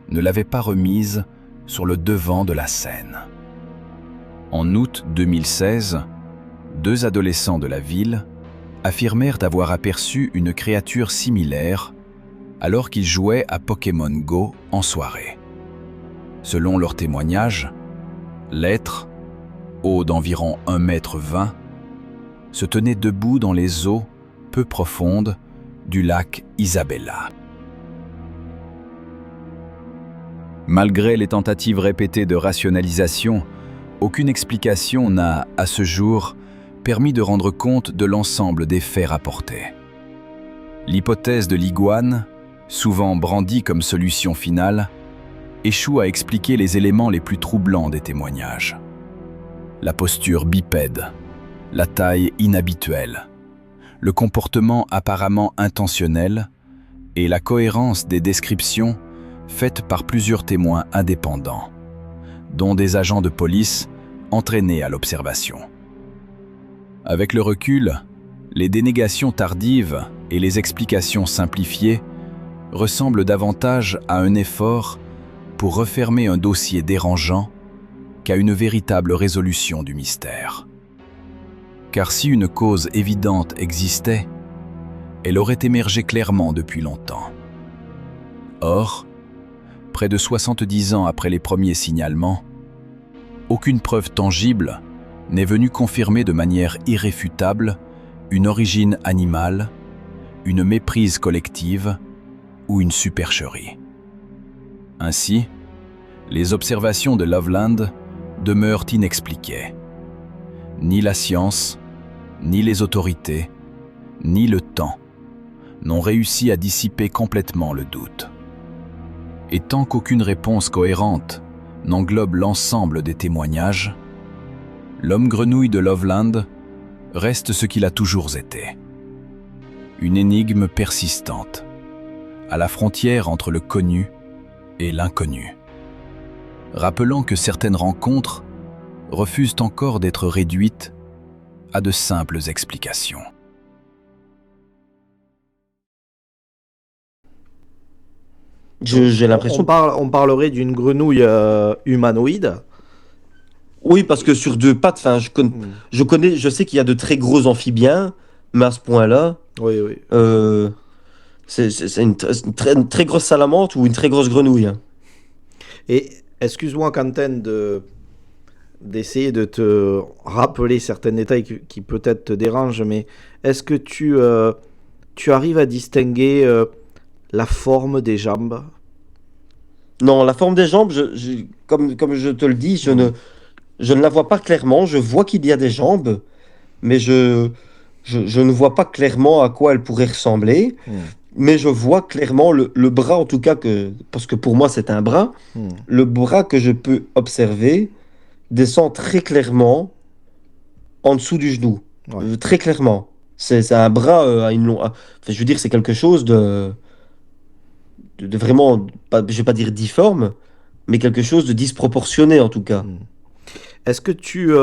ne l'avait pas remise sur le devant de la scène. En août 2016, 2 adolescents de la ville affirmèrent avoir aperçu une créature similaire alors qu'ils jouaient à Pokémon Go en soirée. Selon leurs témoignages, l'être, haut d'environ 1,20 m, se tenait debout dans les eaux peu profondes du lac Isabella. Malgré les tentatives répétées de rationalisation, aucune explication n'a, à ce jour, permis de rendre compte de l'ensemble des faits rapportés. L'hypothèse de l'iguane, souvent brandie comme solution finale, échoue à expliquer les éléments les plus troublants des témoignages. La posture bipède, la taille inhabituelle, le comportement apparemment intentionnel et la cohérence des descriptions faites par plusieurs témoins indépendants, dont des agents de police entraînés à l'observation. Avec le recul, les dénégations tardives et les explications simplifiées ressemblent davantage à un effort pour refermer un dossier dérangeant qu'à une véritable résolution du mystère. Car si une cause évidente existait, elle aurait émergé clairement depuis longtemps. Or, près de 70 ans après les premiers signalements, aucune preuve tangible n'est venue confirmer de manière irréfutable une origine animale, une méprise collective ou une supercherie. Ainsi, les observations de Loveland demeurent inexpliquées. Ni la science, ni les autorités, ni le temps n'ont réussi à dissiper complètement le doute. Et tant qu'aucune réponse cohérente n'englobe l'ensemble des témoignages, l'homme-grenouille de Loveland reste ce qu'il a toujours été. Une énigme persistante, à la frontière entre le connu et l'inconnu. Rappelant que certaines rencontres refusent encore d'être réduites à de simples explications. J'ai l'impression... On parlerait d'une grenouille humanoïde. Oui, parce que sur deux pattes, enfin, je sais qu'il y a de très gros amphibiens, mais à ce point-là, Oui, oui. c'est une très grosse salamandre ou une très grosse grenouille. Et excuse-moi, Quentin, d'essayer de te rappeler certains détails qui peut-être te dérangent, mais est-ce que tu arrives à distinguer la forme des jambes? Non, la forme des jambes, comme je te le dis, je ne la vois pas clairement. Je vois qu'il y a des jambes, mais je ne vois pas clairement à quoi elles pourraient ressembler. Mais je vois clairement le bras, en tout cas, parce que pour moi c'est un bras, le bras que je peux observer descend très clairement en dessous du genou. Ouais. Très clairement. C'est un bras à une longue... Enfin, je veux dire, c'est quelque chose de vraiment, je vais pas dire difforme, mais quelque chose de disproportionné en tout cas. Est-ce que tu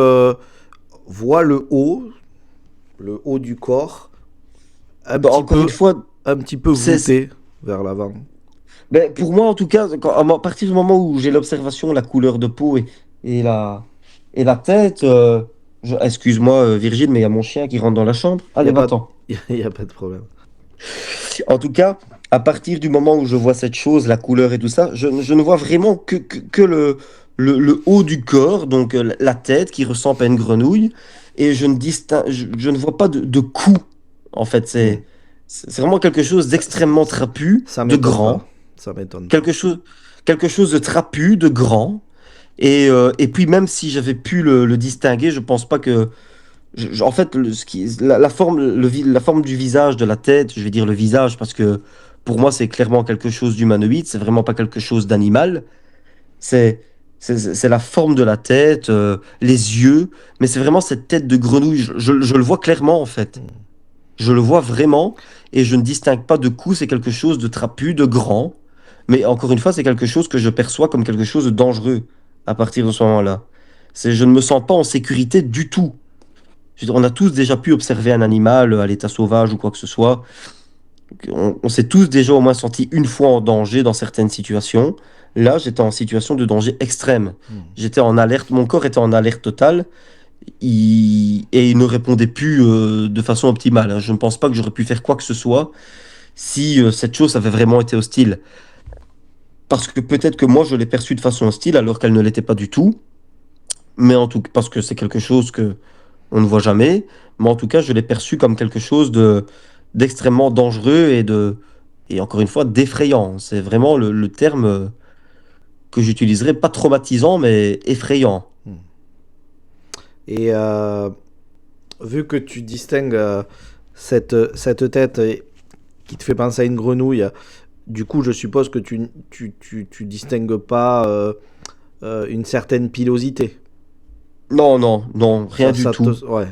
vois le haut du corps, Encore une fois, un petit peu voûté vers l'avant? ben, pour moi en tout cas, à partir du moment où j'ai l'observation, la couleur de peau et la tête, excuse-moi Virgile, mais il y a mon chien qui rentre dans la chambre. Allez, va-t'en. Il n'y a pas de problème. En tout cas, à partir du moment où je vois cette chose, la couleur et tout ça, je ne vois vraiment que le haut du corps, donc la tête qui ressemble à une grenouille, et je ne vois pas de cou. En fait, c'est vraiment quelque chose d'extrêmement trapu, Ça de m'étonne grand. pas. Ça m'étonne pas. Quelque chose de trapu, de grand. Et puis même si j'avais pu le distinguer, je pense pas que... en fait, la forme, la forme du visage, de la tête, je vais dire le visage parce que pour moi c'est clairement quelque chose d'humanoïde, c'est vraiment pas quelque chose d'animal. C'est la forme de la tête, les yeux, mais c'est vraiment cette tête de grenouille. Je le vois clairement en fait. Je le vois vraiment et je ne distingue pas de cou, c'est quelque chose de trapu, de grand. Mais encore une fois, c'est quelque chose que je perçois comme quelque chose de dangereux à partir de ce moment-là. Je ne me sens pas en sécurité du tout. Je veux dire, on a tous déjà pu observer un animal à l'état sauvage ou quoi que ce soit. On s'est tous déjà au moins senti une fois en danger dans certaines situations. Là, j'étais en situation de danger extrême. J'étais en alerte, mon corps était en alerte totale et il ne répondait plus de façon optimale, hein. Je ne pense pas que j'aurais pu faire quoi que ce soit si cette chose avait vraiment été hostile. Parce que peut-être que moi, je l'ai perçue de façon hostile alors qu'elle ne l'était pas du tout. Mais en tout cas, parce que c'est quelque chose que on ne voit jamais. Mais en tout cas, je l'ai perçu comme quelque chose d'extrêmement dangereux et encore une fois, d'effrayant. C'est vraiment le terme que j'utiliserais, pas traumatisant, mais effrayant. Et vu que tu distingues cette tête qui te fait penser à une grenouille, du coup, je suppose que tu distingues pas une certaine pilosité. Non, rien du tout. Ouais.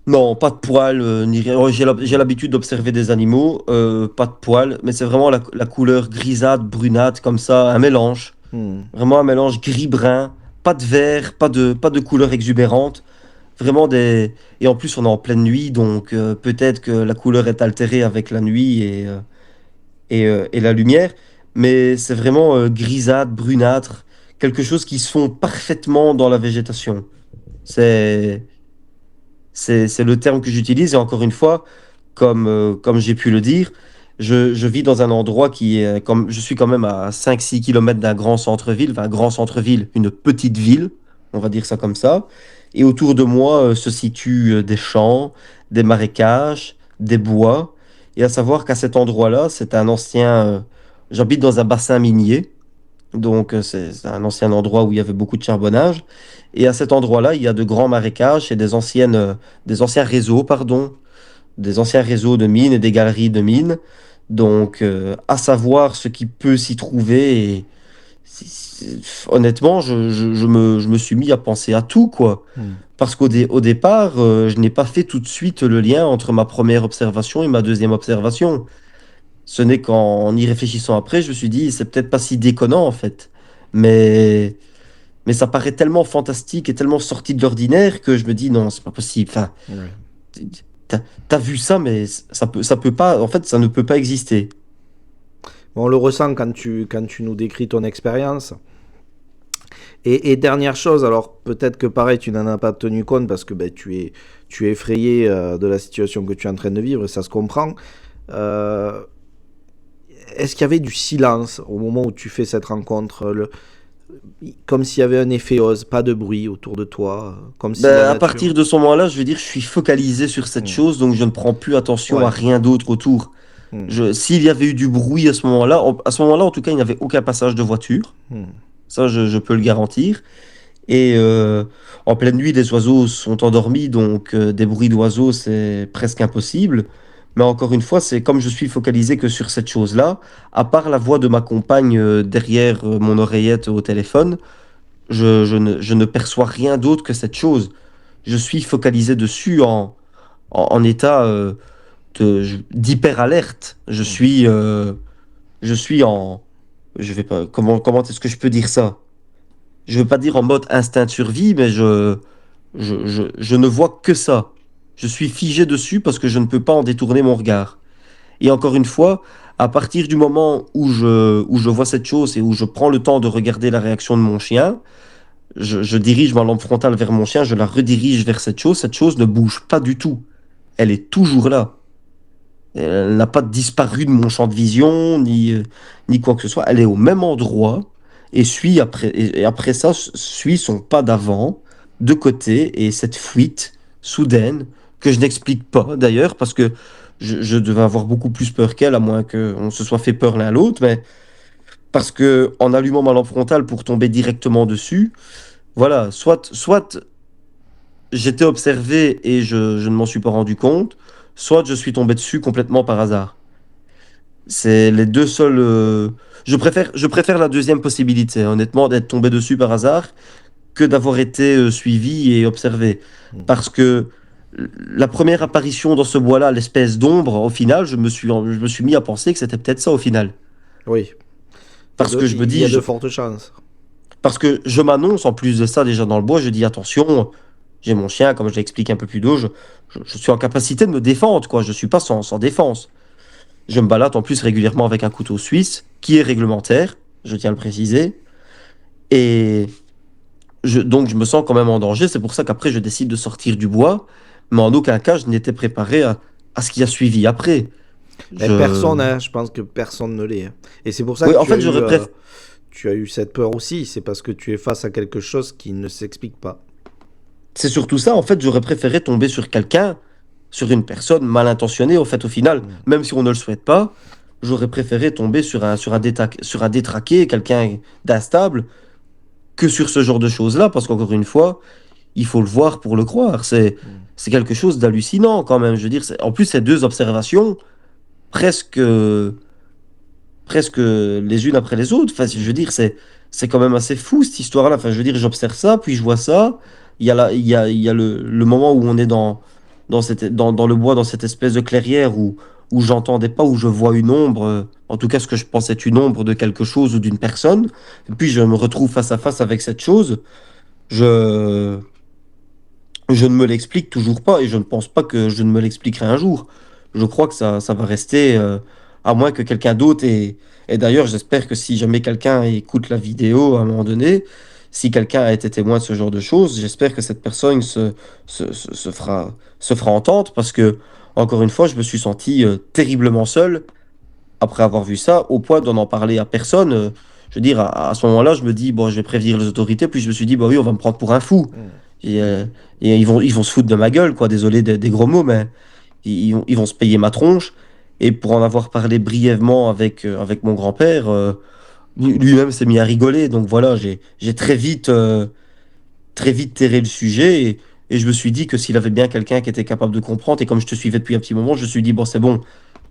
Non, pas de poils, ni rien. Ouais, j'ai l'habitude d'observer des animaux, pas de poils, mais c'est vraiment la couleur grisâtre, brunâtre, comme ça, un mélange. Hmm. Vraiment un mélange gris-brun, pas de vert, pas de couleur exubérante. Vraiment des. Et en plus, on est en pleine nuit, donc peut-être que la couleur est altérée avec la nuit et la lumière, mais c'est vraiment grisâtre, brunâtre, quelque chose qui se fond parfaitement dans la végétation. C'est. C'est le terme que j'utilise, et encore une fois, comme j'ai pu le dire, je vis dans un endroit qui est, comme je suis quand même à 5-6 kilomètres d'un grand centre-ville, enfin un grand centre-ville, une petite ville, on va dire ça comme ça, et autour de moi se situent des champs, des marécages, des bois, et à savoir qu'à cet endroit-là, c'est un ancien, j'habite dans un bassin minier, donc, c'est un ancien endroit où il y avait beaucoup de charbonnage. Et à cet endroit-là, il y a de grands marécages et des anciens réseaux, pardon, des anciens réseaux de mines et des galeries de mines. Donc, à savoir ce qui peut s'y trouver. Et honnêtement, je me suis mis à penser à tout, quoi. Hmm. Parce au départ, je n'ai pas fait tout de suite le lien entre ma première observation et ma deuxième observation. Ce n'est qu'en y réfléchissant après, je me suis dit, c'est peut-être pas si déconnant en fait. Mais, mais ça paraît tellement fantastique et tellement sorti de l'ordinaire que je me dis, non, c'est pas possible. Enfin, Ouais. t'as vu ça, mais ça peut pas, en fait, ça ne peut pas exister. On le ressent quand tu nous décris ton expérience. Et dernière chose, alors peut-être que pareil, tu n'en as pas tenu compte parce que ben, tu es effrayé de la situation que tu es en train de vivre et ça se comprend. Euh, Est-ce qu'il y avait du silence au moment où tu fais cette rencontre comme s'il y avait un effet Oz, pas de bruit autour de toi, comme si la Ben, à nature. partir de ce moment-là, je veux dire, je suis focalisé sur cette Hmm. chose, donc je ne prends plus attention à Ouais. rien d'autre autour. Hmm. S'il y avait eu du bruit à ce moment-là, à ce moment-là, en tout cas, il n'y avait aucun passage de voiture. Hmm. Ça, je peux le garantir. Et en pleine nuit, les oiseaux sont endormis, donc des bruits d'oiseaux, c'est presque impossible. Mais encore une fois, c'est comme je suis focalisé que sur cette chose-là, à part la voix de ma compagne derrière mon oreillette au téléphone, je ne perçois rien d'autre que cette chose. Je suis focalisé dessus en état d'hyper-alerte. Hmm. Je suis en... Je vais pas... comment est-ce que je peux dire ça? Je veux pas dire en mode instinct de survie, mais je ne vois que ça. Je suis figé dessus parce que je ne peux pas en détourner mon regard. Et encore une fois, à partir du moment où je vois cette chose et où je prends le temps de regarder la réaction de mon chien, je dirige ma lampe frontale vers mon chien, je la redirige vers cette chose ne bouge pas du tout. Elle est toujours là. Elle n'a pas disparu de mon champ de vision, ni quoi que ce soit. Elle est au même endroit et après ça, suit son pas d'avant, de côté, et cette fuite soudaine, que je n'explique pas d'ailleurs, parce que je devais avoir beaucoup plus peur qu'elle, à moins qu'on se soit fait peur l'un l'autre, mais parce que en allumant ma lampe frontale pour tomber directement dessus, voilà, soit j'étais observé et je ne m'en suis pas rendu compte, soit je suis tombé dessus complètement par hasard. C'est les deux seuls. Je préfère la deuxième possibilité, honnêtement, d'être tombé dessus par hasard que d'avoir été suivi et observé. Hmm. Parce que la première apparition dans ce bois-là, l'espèce d'ombre, au final, je me suis mis à penser que c'était peut-être ça au final. Oui, Parce que je me il y dis, a de fortes chances. parce que je m'annonce en plus de ça déjà dans le bois, je dis attention, j'ai mon chien, comme je l'explique un peu plus tôt, je suis en capacité de me défendre, quoi. Je suis pas sans défense. Je me balade en plus régulièrement avec un couteau suisse, qui est réglementaire, je tiens à le préciser. Et donc je me sens quand même en danger. C'est pour ça qu'après je décide de sortir du bois. Mais en aucun cas je n'étais préparé à ce qui a suivi après. Mais Je... personne, hein, je pense que personne ne l'est, hein. Et c'est pour ça Oui, que en fait j'aurais préféré... tu as eu cette peur aussi. C'est parce que tu es face à quelque chose qui ne s'explique pas. C'est surtout ça, en fait j'aurais préféré tomber sur quelqu'un, sur une personne mal intentionnée, au fait au final, Hmm. même si on ne le souhaite pas, j'aurais préféré tomber sur un détraqué, quelqu'un d'instable, que sur ce genre de choses-là, parce qu'encore une fois, il faut le voir pour le croire. Hmm. C'est quelque chose d'hallucinant quand même. Je veux dire, en plus, ces deux observations, presque, presque les unes après les autres. Enfin, je veux dire, c'est quand même assez fou cette histoire-là. Enfin, je veux dire, j'observe ça, puis je vois ça. Il y a, il y a le moment où on est dans le bois, dans cette espèce de clairière où j'entendais pas, où je vois une ombre, en tout cas ce que je pensais être une ombre de quelque chose ou d'une personne. Et puis je me retrouve face à face avec cette chose. Je, je ne me l'explique toujours pas et je ne pense pas que je ne me l'expliquerai un jour. Je crois que ça va rester, à moins que quelqu'un d'autre et d'ailleurs, j'espère que si jamais quelqu'un écoute la vidéo à un moment donné, si quelqu'un a été témoin de ce genre de choses, j'espère que cette personne se fera entendre parce que, encore une fois, je me suis senti terriblement seul après avoir vu ça, au point d'en en parler à personne. Je veux dire, à ce moment-là, je me dis, bon, je vais prévenir les autorités, puis je me suis dit, bah oui, on va me prendre pour un fou. Et, euh, et ils vont se foutre de ma gueule, quoi. Désolé des gros mots, mais ils vont se payer ma tronche. Et pour en avoir parlé brièvement avec mon grand-père, lui-même s'est mis à rigoler. Donc voilà, j'ai très vite terré le sujet. Et je me suis dit que s'il avait bien quelqu'un qui était capable de comprendre, et comme je te suivais depuis un petit moment, je me suis dit, bon, c'est bon,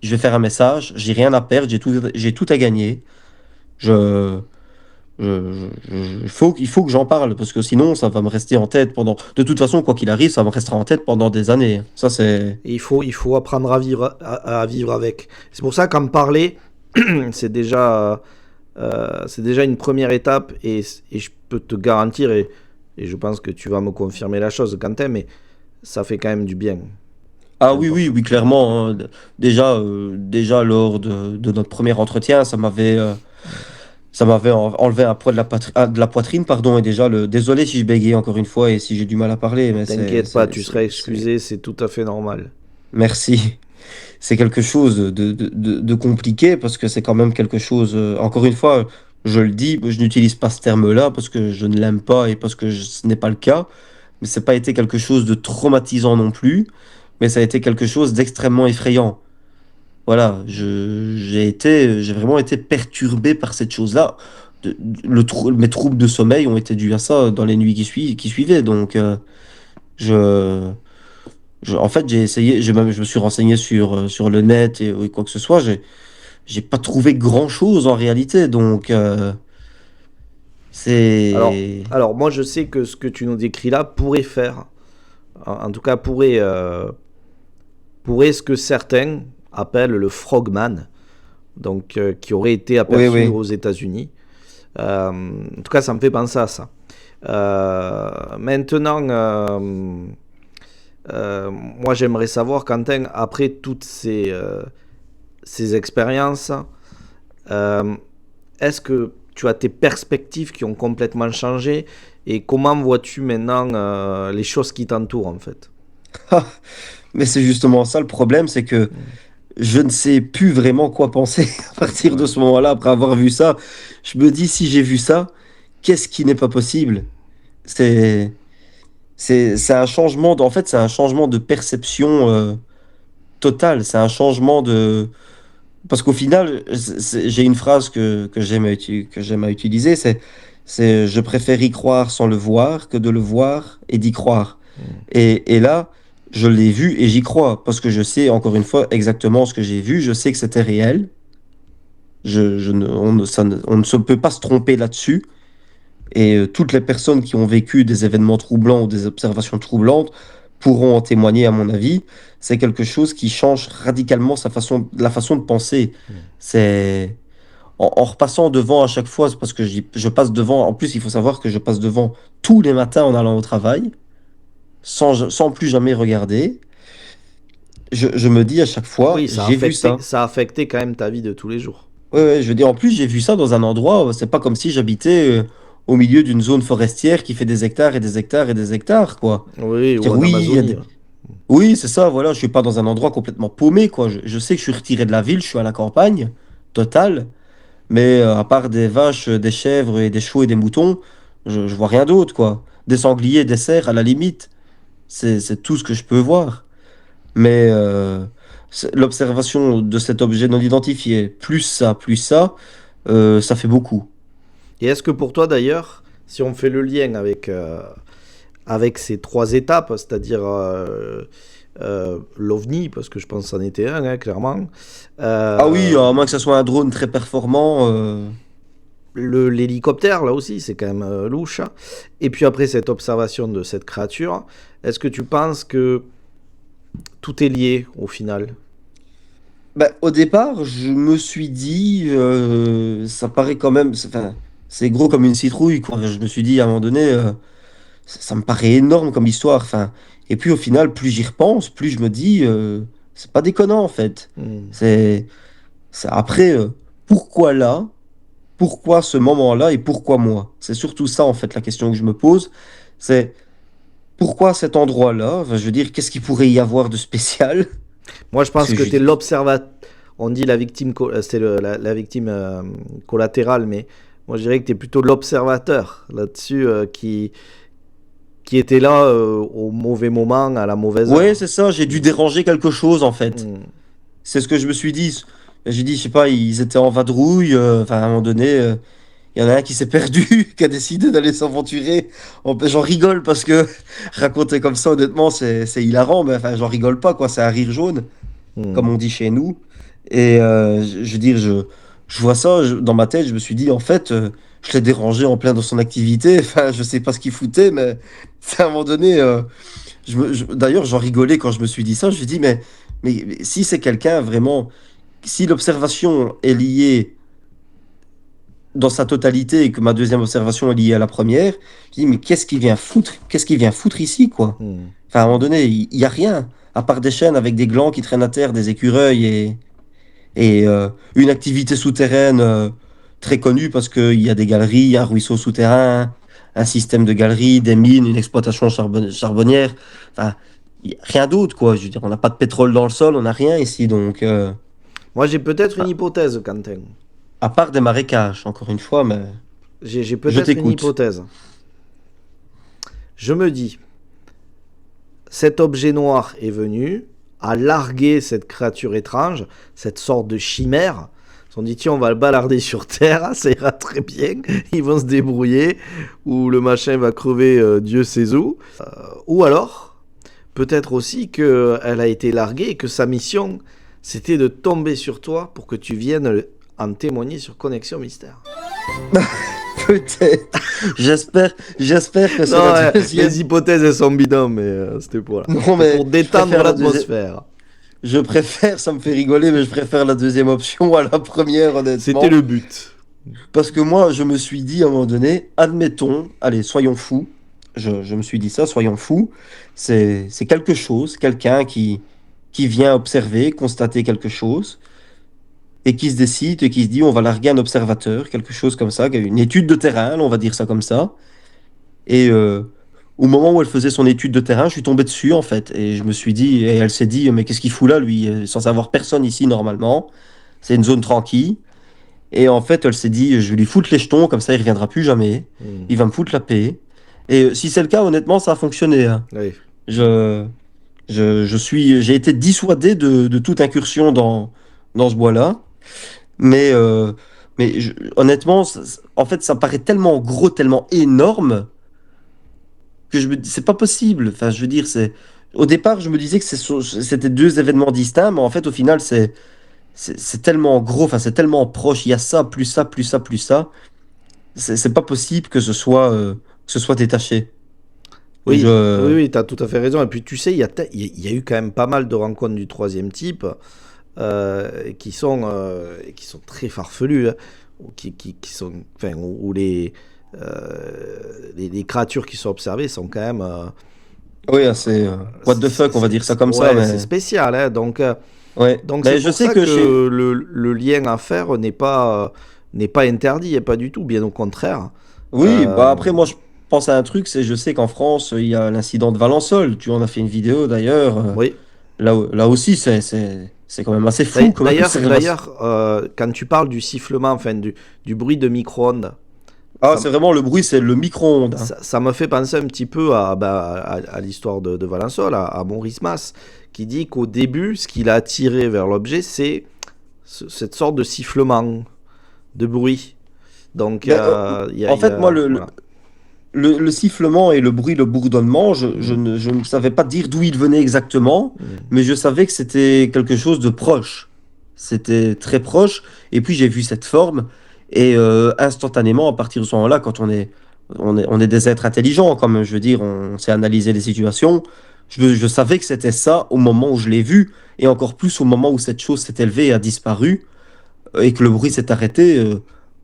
je vais faire un message, j'ai rien à perdre, j'ai tout à gagner. Je, il faut que j'en parle, parce que sinon, ça va me rester en tête pendant... De toute façon, quoi qu'il arrive, ça me restera en tête pendant des années. Ça, c'est... Et il faut apprendre à vivre avec. C'est pour ça qu'en parler, c'est déjà une première étape et je peux te garantir, et je pense que tu vas me confirmer la chose, Quentin, mais ça fait quand même du bien. Ah C'est oui, oui, important. oui, clairement, hein. Déjà lors de notre premier entretien, ça m'avait enlevé un poids de la poitrine, pardon, et déjà, désolé si je bégaye encore une fois et si j'ai du mal à parler, mais T'inquiète pas, tu seras excusé, c'est tout à fait normal. merci. C'est quelque chose de compliqué parce que c'est quand même quelque chose, encore une fois, je le dis, je n'utilise pas ce terme-là parce que je ne l'aime pas et parce que ce n'est pas le cas, mais c'est pas été quelque chose de traumatisant non plus, mais ça a été quelque chose d'extrêmement effrayant. Voilà, j'ai vraiment été perturbé par cette chose-là. Mes troubles de sommeil ont été dus à ça dans les nuits qui suivaient. Donc, je, en fait, j'ai essayé, je me suis renseigné sur le net et quoi que ce soit. J'ai pas trouvé grand-chose en réalité. Donc, Alors, c'est... alors moi je sais que ce que tu nous décris là pourrait faire, en tout cas pourrait ce que certains appellent le frogman, donc qui aurait été Oui, aperçu oui. aux États-Unis. En tout cas, ça me fait penser à ça. Maintenant, moi j'aimerais savoir, Quentin, après toutes ces expériences, euh, est-ce que tu as tes perspectives qui ont complètement changé et comment vois-tu maintenant les choses qui t'entourent en fait? Mais c'est justement ça le problème, c'est que je ne sais plus vraiment quoi penser à partir de Ouais. ce moment-là, après avoir vu ça. Je me dis, si j'ai vu ça, qu'est-ce qui n'est pas possible? C'est, c'est un changement, en fait, c'est un changement de perception total. C'est un changement de... Parce qu'au final, j'ai une phrase que j'aime à utiliser, c'est je préfère y croire sans le voir que de le voir et d'y croire. Mm. Et là, je l'ai vu et j'y crois, parce que je sais, encore une fois, exactement ce que j'ai vu, je sais que c'était réel. On ne se peut pas se tromper là-dessus. Et toutes les personnes qui ont vécu des événements troublants ou des observations troublantes pourront en témoigner, à mon avis. C'est quelque chose qui change radicalement la façon de penser. C'est en repassant devant à chaque fois, c'est parce que je passe devant. En plus, il faut savoir que je passe devant tous les matins en allant au travail, sans plus jamais regarder. Je me dis à chaque fois, Oui, j'ai vu ça. ça a affecté quand même ta vie de tous les jours. Ouais, ouais, je veux dire, en plus, j'ai vu ça dans un endroit, c'est pas comme si j'habitais au milieu d'une zone forestière qui fait des hectares et des hectares et des hectares, quoi. Oui, Je veux ou dire, en oui, Amazonie. oui, c'est ça, voilà, je suis pas dans un endroit complètement paumé, quoi. Je sais que je suis retiré de la ville, je suis à la campagne, totale, mais à part des vaches, des chèvres et des chevaux et des moutons, je vois rien d'autre, quoi. Des sangliers, des cerfs, à la limite, c'est tout ce que je peux voir. Mais l'observation de cet objet non identifié, plus ça, ça fait beaucoup. Et est-ce que pour toi d'ailleurs, si on fait le lien avec ces trois étapes, c'est-à-dire l'OVNI, parce que je pense que c'en était un, hein, clairement, Ah oui, euh, à moins que ce soit un drone très performant. l'hélicoptère, là aussi, c'est quand même louche, hein. Et puis après cette observation de cette créature, est-ce que tu penses que tout est lié au final? Bah, au départ, je me suis dit, ça paraît quand même, enfin, c'est gros comme une citrouille, quoi. Je me suis dit, à un moment donné, ça me paraît énorme comme histoire. Enfin, et puis au final, plus j'y repense, plus je me dis, c'est pas déconnant, en fait. Hmm. C'est, après, pourquoi là? Pourquoi ce moment-là et pourquoi moi? C'est surtout ça, en fait, la question que je me pose. C'est pourquoi cet endroit-là? Enfin, je veux dire, qu'est-ce qu'il pourrait y avoir de spécial? Moi, je Parce pense que que je tu es dis, l'observateur. On dit la victime, c'est la victime collatérale, mais moi, je dirais que tu es plutôt l'observateur là-dessus qui était là au mauvais moment, à la mauvaise ouais, heure. c'est ça, j'ai dû déranger quelque chose, en fait. Hmm. C'est ce que je me suis dit. J'ai dit, je sais pas, ils étaient en vadrouille. Enfin, à un moment donné, il y en a un qui s'est perdu, qui a décidé d'aller s'aventurer. J'en rigole parce que raconter comme ça, honnêtement, c'est hilarant. Mais enfin, j'en rigole pas, quoi. C'est un rire jaune, comme Hmm. on dit chez nous. Et je veux dire, je vois ça dans ma tête. Je me suis dit, en fait, je l'ai dérangé en plein dans son activité. Enfin, je sais pas ce qu'il foutait, mais à un moment donné, d'ailleurs, j'en rigolais quand je me suis dit ça. Je me suis dit, mais si c'est quelqu'un vraiment, si l'observation est liée dans sa totalité et que ma deuxième observation est liée à la première, je dis, mais qu'est-ce qu'il vient foutre ici, quoi? Hmm. Enfin, à un moment donné, il y a rien, à part des chaînes avec des glands qui traînent à terre, des écureuils et une activité souterraine très connue parce qu'il y a des galeries, un ruisseau souterrain, un système de galeries, des mines, une exploitation charbonnière. Enfin, rien d'autre, quoi. Je veux dire, on n'a pas de pétrole dans le sol, on n'a rien ici, donc Moi, j'ai peut-être une ah, hypothèse, Quentin. à part des marécages, encore une fois, mais J'ai je peut-être une t'écoute. hypothèse. Je me dis, cet objet noir est venu, a largué cette créature étrange, cette sorte de chimère. Ils se sont dit, tiens, on va le balarder sur Terre, ça ira très bien, ils vont se débrouiller, ou le machin va crever Dieu sait où. Ou alors, peut-être aussi qu'elle a été larguée et que sa mission, c'était de tomber sur toi pour que tu viennes en témoigner sur Connexion Mystère. Peut-être. J'espère que c'est Non, la deuxième. les hypothèses, elles sont bidons, mais Non, c'était pour mais je détendre préfère la deuxième. l'atmosphère. Je préfère, ça me fait rigoler, mais je préfère la deuxième option à la première, C'était honnêtement. le but. Parce que moi, je me suis dit à un moment donné, admettons, allez, soyons fous. Je me suis dit ça, soyons fous. C'est quelque chose, quelqu'un qui vient observer, constater quelque chose, et qui se décide et qui se dit, on va larguer un observateur, quelque chose comme ça, une étude de terrain, on va dire ça comme ça. Et au moment où elle faisait son étude de terrain, je suis tombé dessus, en fait. Et je me suis dit, et elle s'est dit, mais qu'est-ce qu'il fout là, lui, sans avoir personne ici, normalement. C'est une zone tranquille. Et en fait, elle s'est dit, je vais lui foutre les jetons, comme ça il reviendra plus jamais. Hmm. Il va me foutre la paix. Et si c'est le cas, honnêtement, ça a fonctionné, hein. Oui. Je, j'ai été dissuadé de toute incursion dans ce bois-là. Mais, honnêtement, en fait, ça paraît tellement gros, tellement énorme que c'est pas possible. Enfin, je veux dire, au départ, je me disais que c'était deux événements distincts, mais en fait, au final, c'est tellement gros, enfin, c'est tellement proche. Il y a ça, plus ça, plus ça, plus ça. C'est pas possible que ce soit détaché. Oui, oui, Je, oui, tu as tout à fait raison. Et puis tu sais, il y a eu quand même pas mal de rencontres du troisième type qui sont très farfelues, hein, ou qui sont, enfin, où les créatures qui sont observées sont quand même, oui, c'est what the fuck, on va dire ça comme ça, ouais, c'est mais spécial, hein. ouais. Donc c'est Mais je pour sais ça que chez, que le lien à faire n'est pas interdit, et pas du tout, bien au contraire. oui, Euh, bah après, moi, je pense à un truc, je sais qu'en France, il y a l'incident de Valençol. Tu en as fait une vidéo d'ailleurs. oui. Là aussi, c'est quand même assez fou comme observation. D'ailleurs, quand tu parles du sifflement, enfin du bruit de micro-ondes, Ah, ça, c'est vraiment le bruit, c'est le micro-ondes, hein. ça me fait penser un petit peu à l'histoire de Valençol, à Maurice Mas, qui dit qu'au début, ce qu'il a attiré vers l'objet, c'est cette sorte de sifflement, de bruit. Donc, Mais, en fait, moi, voilà. le sifflement et le bruit, le bourdonnement, je ne savais pas dire d'où il venait exactement, Mm. mais je savais que c'était quelque chose de proche. C'était très proche. Et puis j'ai vu cette forme, et instantanément, à partir de ce moment-là, quand on est des êtres intelligents, comme je veux dire, on sait analyser les situations. Je savais que c'était ça au moment où je l'ai vu, et encore plus au moment où cette chose s'est élevée et a disparu, et que le bruit s'est arrêté.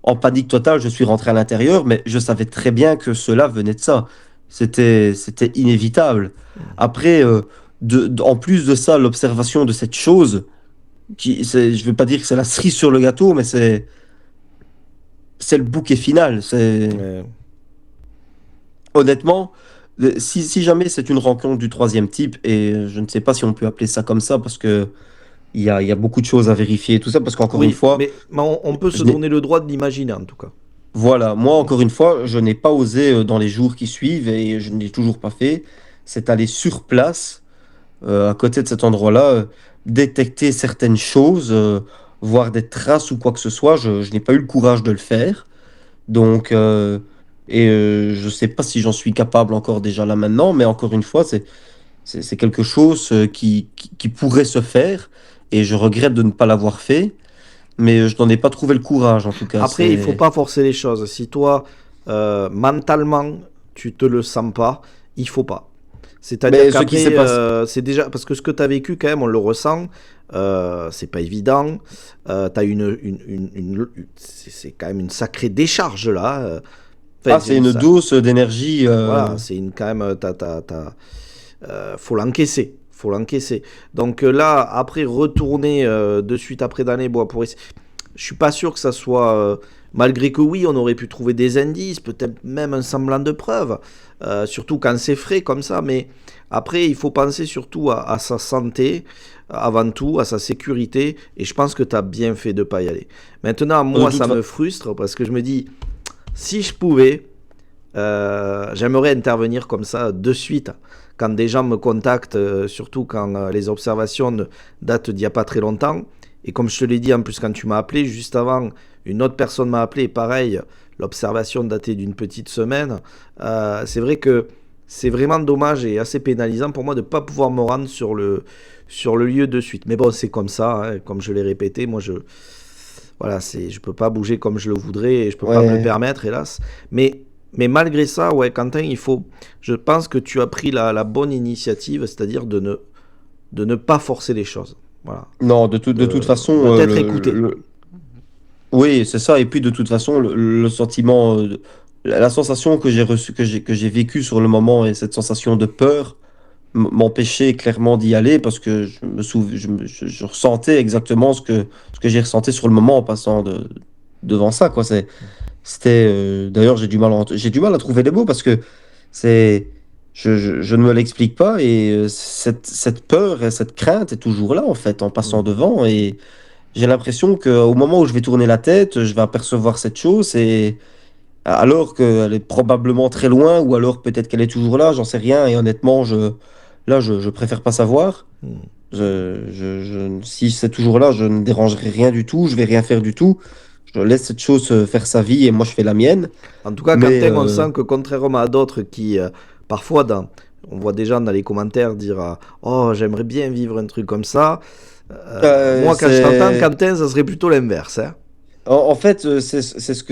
En panique totale, je suis rentré à l'intérieur, mais je savais très bien que cela venait de ça. C'était inévitable. Après, en plus de ça, l'observation de cette chose, je vais pas dire que c'est la cerise sur le gâteau, mais c'est le bouquet final. Ouais. Honnêtement, si jamais c'est une rencontre du troisième type, et je ne sais pas si on peut appeler ça comme ça, parce que il y a beaucoup de choses à vérifier et tout ça, parce qu'encore une Oui, fois, mais on peut se je n'ai donner le droit de l'imaginer en tout cas. voilà, moi encore une fois, je n'ai pas osé dans les jours qui suivent, et je ne l'ai toujours pas fait, c'est aller sur place, à côté de cet endroit-là, détecter certaines choses, voir des traces ou quoi que ce soit. Je n'ai pas eu le courage de le faire. Donc, je ne sais pas si j'en suis capable encore déjà là maintenant, mais encore une fois, c'est quelque chose qui pourrait se faire, et je regrette de ne pas l'avoir fait, mais je n'en ai pas trouvé le courage en tout cas. Après, il faut pas forcer les choses. Si toi, mentalement, tu te le sens pas, il faut pas. C'est-à-dire Mais ce qui s'est qu'après, passé. c'est déjà parce que ce que tu as vécu, quand même, on le ressent. C'est pas évident. T'as c'est quand même une sacrée décharge là. Enfin, Ah, c'est une ça, dose d'énergie. voilà, c'est une quand même. Faut l'encaisser. Faut l'encaisser. Donc là, après retourner de suite après dans les bois pour essayer. Je suis pas sûr que ça soit. Malgré que oui, on aurait pu trouver des indices, peut-être même un semblant de preuve, surtout quand c'est frais comme ça. Mais après, il faut penser surtout à sa santé, avant tout, à sa sécurité. Et je pense que tu as bien fait de pas y aller. Maintenant, De moi, toute ça fa- me frustre parce que je me dis, si je pouvais, j'aimerais intervenir comme ça de suite. Quand des gens me contactent, surtout quand les observations datent d'il n'y a pas très longtemps, et comme je te l'ai dit en plus quand tu m'as appelé, juste avant, une autre personne m'a appelé, pareil, l'observation datait d'une petite semaine. C'est vrai que c'est vraiment dommage et assez pénalisant pour moi de ne pas pouvoir me rendre sur le lieu de suite. Mais bon, c'est comme ça, hein, comme je l'ai répété, moi voilà, je peux pas bouger comme je le voudrais et je peux pas me le Ouais. permettre, hélas. Mais malgré ça, ouais, Quentin, je pense que tu as pris la bonne initiative, c'est-à-dire de ne pas forcer les choses. Voilà. Non, de toute façon, De t'être écouté. oui, c'est ça. Et puis de toute façon, le sentiment, la sensation que j'ai reçue, que j'ai vécue sur le moment, et cette sensation de peur m'empêchait clairement d'y aller, parce que je ressentais exactement ce que j'ai ressenti sur le moment en passant devant ça, quoi. C'était, d'ailleurs, j'ai du mal à trouver les mots, parce que c'est, je ne me l'explique pas, et cette peur et cette crainte est toujours là en fait en passant Mm. devant, et j'ai l'impression qu'au moment où je vais tourner la tête, je vais apercevoir cette chose, et alors qu'elle est probablement très loin, ou alors peut-être qu'elle est toujours là, j'en sais rien, et honnêtement, là, je préfère pas savoir. Mm. Si c'est toujours là, je ne dérangerai rien du tout, je vais rien faire du tout. Je laisse cette chose faire sa vie, et moi je fais la mienne. En tout cas, Mais Quentin, on sent que contrairement à d'autres qui, parfois, on voit des gens dans les commentaires dire oh, j'aimerais bien vivre un truc comme ça. Moi, quand je t'entends, c'est Quentin, ça serait plutôt l'inverse. Hein. en fait, c'est ce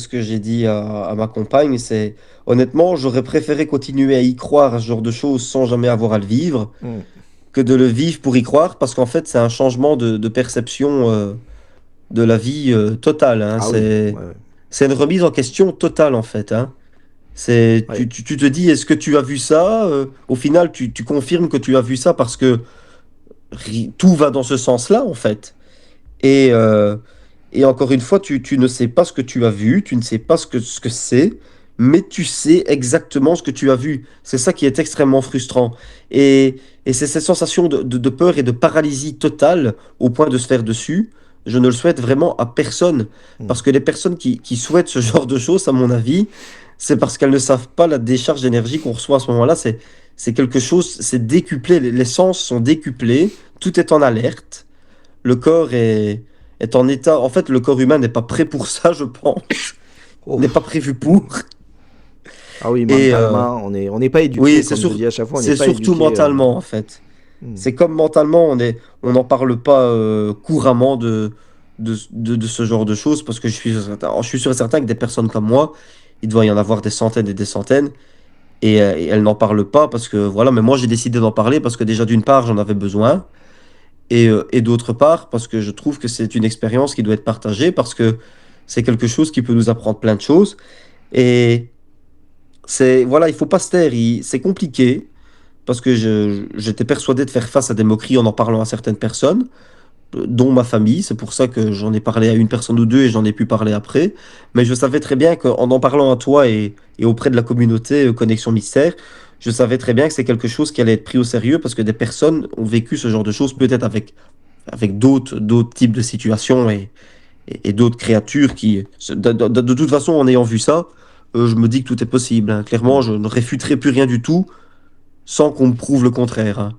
que j'ai dit à ma compagne. C'est honnêtement, j'aurais préféré continuer à y croire à ce genre de choses sans jamais avoir à le vivre, Mm. que de le vivre pour y croire, parce qu'en fait, c'est un changement de perception de la vie totale, hein. Ah oui, C'est ouais, ouais. c'est une remise en question totale en fait, hein. Ouais. Tu te dis, est-ce que tu as vu ça? Au final, tu confirmes que tu as vu ça, parce que tout va dans ce sens-là en fait. Et, et encore une fois, tu ne sais pas ce que tu as vu, tu ne sais pas ce que c'est, mais tu sais exactement ce que tu as vu. C'est ça qui est extrêmement frustrant. Et c'est cette sensation de peur et de paralysie totale au point de se faire dessus. Je ne le souhaite vraiment à personne. Mm. Parce que les personnes qui souhaitent ce genre de choses, à mon avis, c'est parce qu'elles ne savent pas la décharge d'énergie qu'on reçoit à ce moment-là. C'est quelque chose, c'est décuplé, les sens sont décuplés, tout est en alerte, le corps est en état. En fait, le corps humain n'est pas prêt pour ça, je pense. N'est pas Ouf. prévu pour. Ah oui, Et mentalement, on n'est pas oui, éduqué, comme je dis à chaque fois, on n'est c'est pas surtout éduqué. mentalement, en fait. Mm. C'est comme mentalement, on n'en parle pas couramment de ce genre de choses, parce que je suis sûr et certain que des personnes comme moi, il doit y en avoir des centaines et des centaines, et elle n'en parle pas parce que voilà, mais moi j'ai décidé d'en parler parce que déjà d'une part j'en avais besoin et d'autre part parce que je trouve que c'est une expérience qui doit être partagée parce que c'est quelque chose qui peut nous apprendre plein de choses et c'est voilà, il faut pas se taire, c'est compliqué parce que j'étais persuadé de faire face à des moqueries en parlant à certaines personnes dont ma famille. C'est pour ça que j'en ai parlé à une personne ou deux et j'en ai pu parler après. Mais je savais très bien qu'en en parlant à toi et auprès de la communauté Connexion Mystère, je savais très bien que c'est quelque chose qui allait être pris au sérieux parce que des personnes ont vécu ce genre de choses, peut-être avec d'autres types de situations et d'autres créatures qui, de toute façon, en ayant vu ça, je me dis que tout est possible, hein. Clairement, je ne réfuterai plus rien du tout sans qu'on me prouve le contraire, hein.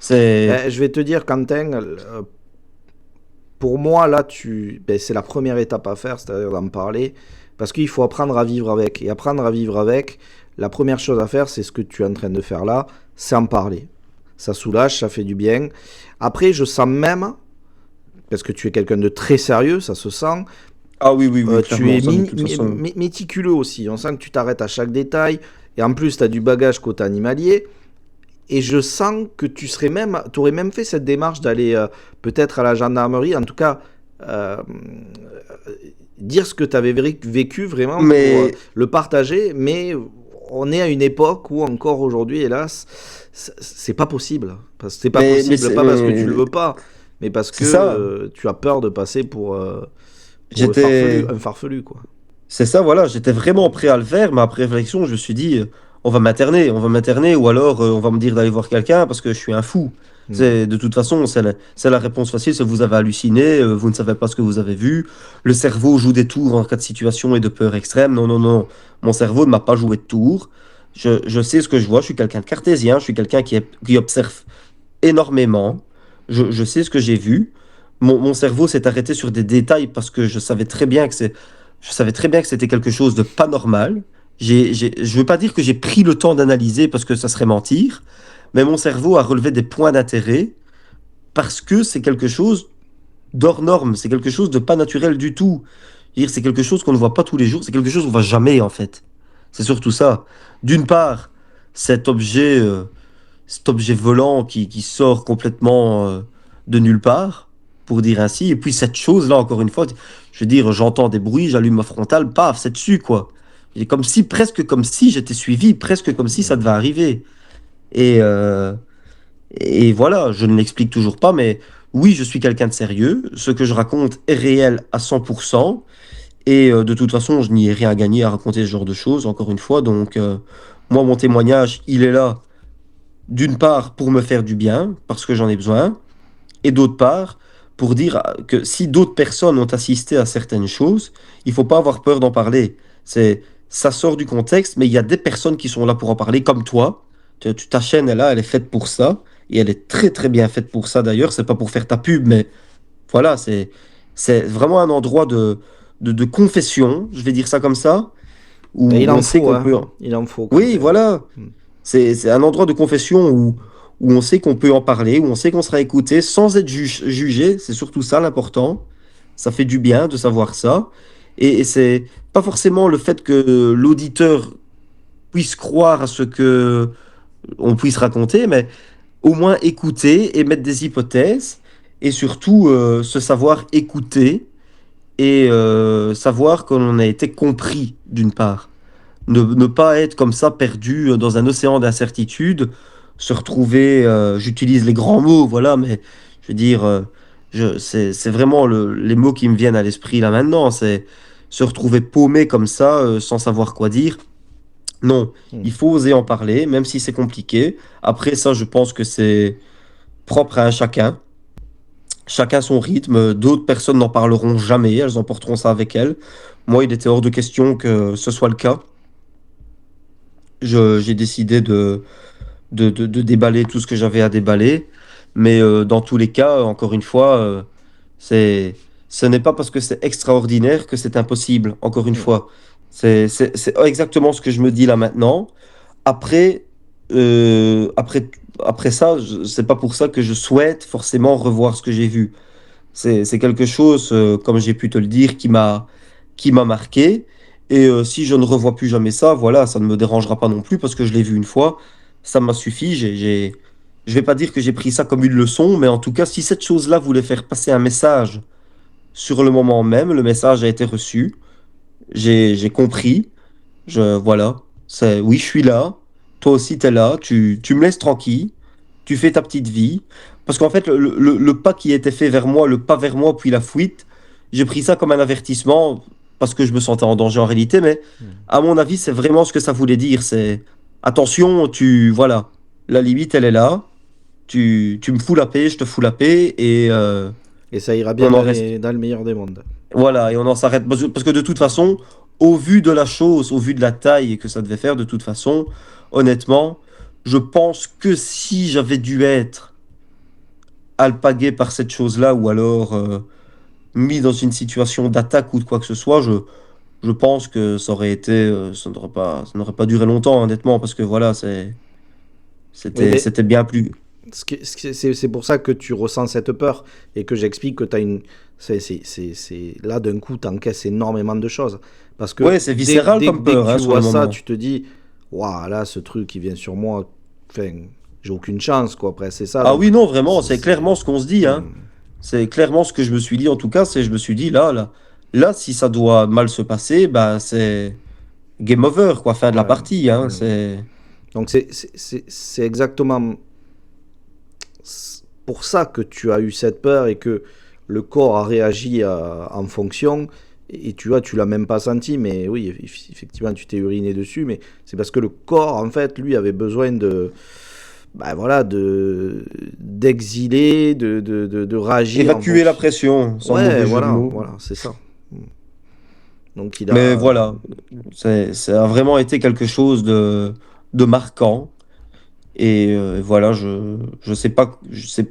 C'est... Je vais te dire, Quentin, pour moi, là, c'est la première étape à faire, c'est-à-dire d'en parler, parce qu'il faut apprendre à vivre avec. Et apprendre à vivre avec, la première chose à faire, c'est ce que tu es en train de faire là, c'est en parler. Ça soulage, ça fait du bien. Après, je sens même, parce que tu es quelqu'un de très sérieux, ça se sent, Ah oui, oui, oui, tu clairement, es ça, de toute façon. méticuleux aussi. On sent que tu t'arrêtes à chaque détail, et en plus, tu as du bagage côté animalier. Et je sens que tu aurais même fait cette démarche d'aller peut-être à la gendarmerie, en tout cas euh, dire ce que tu avais vécu vraiment pour Mais, le partager, mais on est à une époque où encore aujourd'hui, hélas, c'est pas possible. C'est pas mais possible, pas parce que tu le veux pas, mais parce que c'est ça. tu as peur de passer pour J'étais, un farfelu, quoi. c'est ça, voilà, j'étais vraiment prêt à le faire, mais après réflexion, je me suis dit, on va materner, ou alors on va me dire d'aller voir quelqu'un parce que je suis un fou. Hmm. De toute façon, c'est la réponse facile, c'est vous avez halluciné, vous ne savez pas ce que vous avez vu, le cerveau joue des tours en cas de situation et de peur extrême. Non, non, non, mon cerveau ne m'a pas joué de tours. Je sais ce que je vois, je suis quelqu'un de cartésien, je suis quelqu'un qui observe énormément, je sais ce que j'ai vu. Mon cerveau s'est arrêté sur des détails parce que je savais très bien que c'était quelque chose de pas normal. Je veux pas dire que j'ai pris le temps d'analyser parce que ça serait mentir, mais mon cerveau a relevé des points d'intérêt parce que c'est quelque chose d'hors norme, c'est quelque chose de pas naturel du tout. Je veux dire, c'est quelque chose qu'on ne voit pas tous les jours, c'est quelque chose qu'on voit jamais en fait. C'est surtout ça. D'une part, cet objet, euh, cet objet volant qui sort complètement de nulle part, pour dire ainsi. Et puis cette chose-là, encore une fois, je veux dire, j'entends des bruits, j'allume ma frontale, paf, c'est dessus, quoi. Et comme si, presque comme si j'étais suivi, presque comme si ça devait arriver. Et, euh, et voilà, je ne l'explique toujours pas, mais oui, je suis quelqu'un de sérieux. Ce que je raconte est réel à 100%. Et de toute façon, je n'y ai rien gagné à raconter ce genre de choses, encore une fois. Donc, moi, mon témoignage, il est là d'une part pour me faire du bien, parce que j'en ai besoin, et d'autre part pour dire que si d'autres personnes ont assisté à certaines choses, il faut pas avoir peur d'en parler. Ça sort du contexte, mais il y a des personnes qui sont là pour en parler, comme toi. Ta chaîne est là, elle est faite pour ça, et elle est très très bien faite pour ça d'ailleurs. C'est pas pour faire ta pub, mais voilà, c'est vraiment un endroit de confession, je vais dire ça comme ça, Et où il on en sait faut, qu'on hein. peut. Il en faut, Oui, Quentin. voilà. Hmm. C'est un endroit de confession où on sait qu'on peut en parler, où on sait qu'on sera écouté sans être jugé. C'est surtout ça l'important. Ça fait du bien de savoir ça. Et c'est pas forcément le fait que l'auditeur puisse croire à ce que on puisse raconter, mais au moins écouter et mettre des hypothèses et surtout se savoir écouter et savoir qu'on a été compris d'une part. Ne pas être comme ça perdu dans un océan d'incertitude, se retrouver, j'utilise les grands mots, voilà, mais je veux dire, c'est vraiment les mots qui me viennent à l'esprit là maintenant, c'est se retrouver paumé comme ça, sans savoir quoi dire. Non, Hmm. il faut oser en parler, même si c'est compliqué. Après ça, je pense que c'est propre à un chacun. Chacun son rythme. D'autres personnes n'en parleront jamais, elles emporteront ça avec elles. Moi, il était hors de question que ce soit le cas. J'ai décidé de déballer tout ce que j'avais à déballer. Mais dans tous les cas, encore une fois, ce n'est pas parce que c'est extraordinaire que c'est impossible, encore une Hmm. fois. C'est exactement ce que je me dis là maintenant. Après, après ça, c'est pas pour ça que je souhaite forcément revoir ce que j'ai vu. C'est quelque chose, comme j'ai pu te le dire, qui m'a marqué. Et si je ne revois plus jamais ça, voilà, ça ne me dérangera pas non plus parce que je l'ai vu une fois, ça m'a suffi. Je vais pas dire que j'ai pris ça comme une leçon, mais en tout cas, si cette chose-là voulait faire passer un message sur le moment même, le message a été reçu, j'ai compris, voilà, oui, je suis là, toi aussi t'es là, tu me laisses tranquille, tu fais ta petite vie. Parce qu'en fait, le pas qui était fait vers moi, le pas vers moi, puis la fuite, j'ai pris ça comme un avertissement parce que je me sentais en danger en réalité, mais à mon avis, c'est vraiment ce que ça voulait dire. C'est attention, voilà, la limite, elle est là, tu me fous la paix, je te fous la paix, Et ça ira bien on en reste. dans le meilleur des mondes. Voilà, et on en s'arrête. Parce que de toute façon, au vu de la chose, au vu de la taille que ça devait faire, de toute façon, honnêtement, je pense que si j'avais dû être alpagué par cette chose-là, ou alors mis dans une situation d'attaque ou de quoi que ce soit, je pense que ça aurait été, ça n'aurait pas duré longtemps, honnêtement, parce que voilà, Oui, mais c'était bien plus. c'est pour ça que tu ressens cette peur et que j'explique que tu as une. Là, d'un coup, tu encaisses énormément de choses. Parce que Ouais, c'est viscéral comme dès que peur, tu hein, sur vois le ça, moment. tu te dis, waouh, là, ce truc qui vient sur moi, enfin, j'ai aucune chance, quoi. Après, c'est ça. Ah Donc, oui, non, vraiment, c'est clairement c'est. ce qu'on se dit, hein. Hmm. C'est clairement ce que je me suis dit, en tout cas, je me suis dit, là, si ça doit mal se passer, bah, c'est game over, quoi, fin de la Ouais, partie, hein. ouais. C'est. Donc, c'est exactement pour ça que tu as eu cette peur et que le corps a réagi en fonction. Et tu vois, tu l'as même pas senti, mais oui, effectivement, tu t'es uriné dessus, mais c'est parce que le corps, en fait, lui, avait besoin ben voilà, d'exiler, de réagir en Évacuer la fonction. pression, sans Ouais, mauvais jeu de voilà, mots. voilà, c'est ça. Donc il Mais a. voilà, ça a vraiment été quelque chose de marquant. Et voilà, je sais pas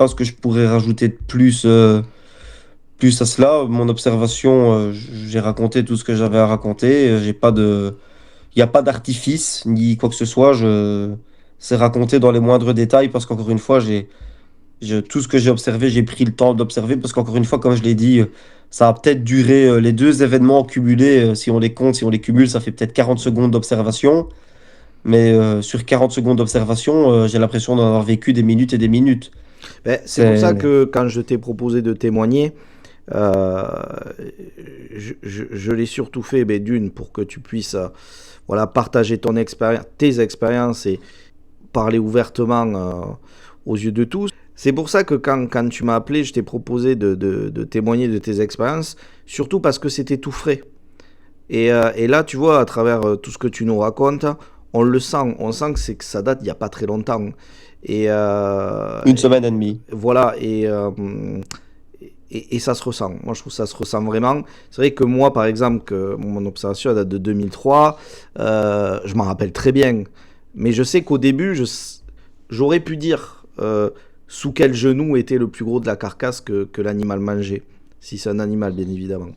ce que je pourrais rajouter de plus à cela. Mon observation, j'ai raconté tout ce que j'avais à raconter. J'ai pas de, il n'y a pas d'artifice ni quoi que ce soit. C'est raconté dans les moindres détails parce qu'encore une fois, tout ce que j'ai observé, j'ai pris le temps d'observer parce qu'encore une fois, comme je l'ai dit, ça a peut-être duré les deux événements cumulés. Si on les compte, si on les cumule, ça fait peut-être 40 secondes d'observation. Mais sur 40 secondes d'observation, j'ai l'impression d'en avoir vécu des minutes et des minutes. Ben, c'est pour ça C'est que quand je t'ai proposé de témoigner, euh, je l'ai surtout fait, ben, d'une, pour que tu puisses voilà, partager tes expériences et parler ouvertement aux yeux de tous. C'est pour ça que quand tu m'as appelé, je t'ai proposé de témoigner de tes expériences, surtout parce que c'était tout frais. Et là, tu vois, à travers tout ce que tu nous racontes, on sent que ça date il n'y a pas très longtemps. Et, une semaine et demie. voilà, et ça se ressent. Moi, je trouve que ça se ressent vraiment. C'est vrai que moi, par exemple, que mon observation elle date de 2003, je m'en rappelle très bien. Mais je sais qu'au début, j'aurais pu dire sous quel genou était le plus gros de la carcasse que l'animal mangeait. Si c'est un animal, bien évidemment.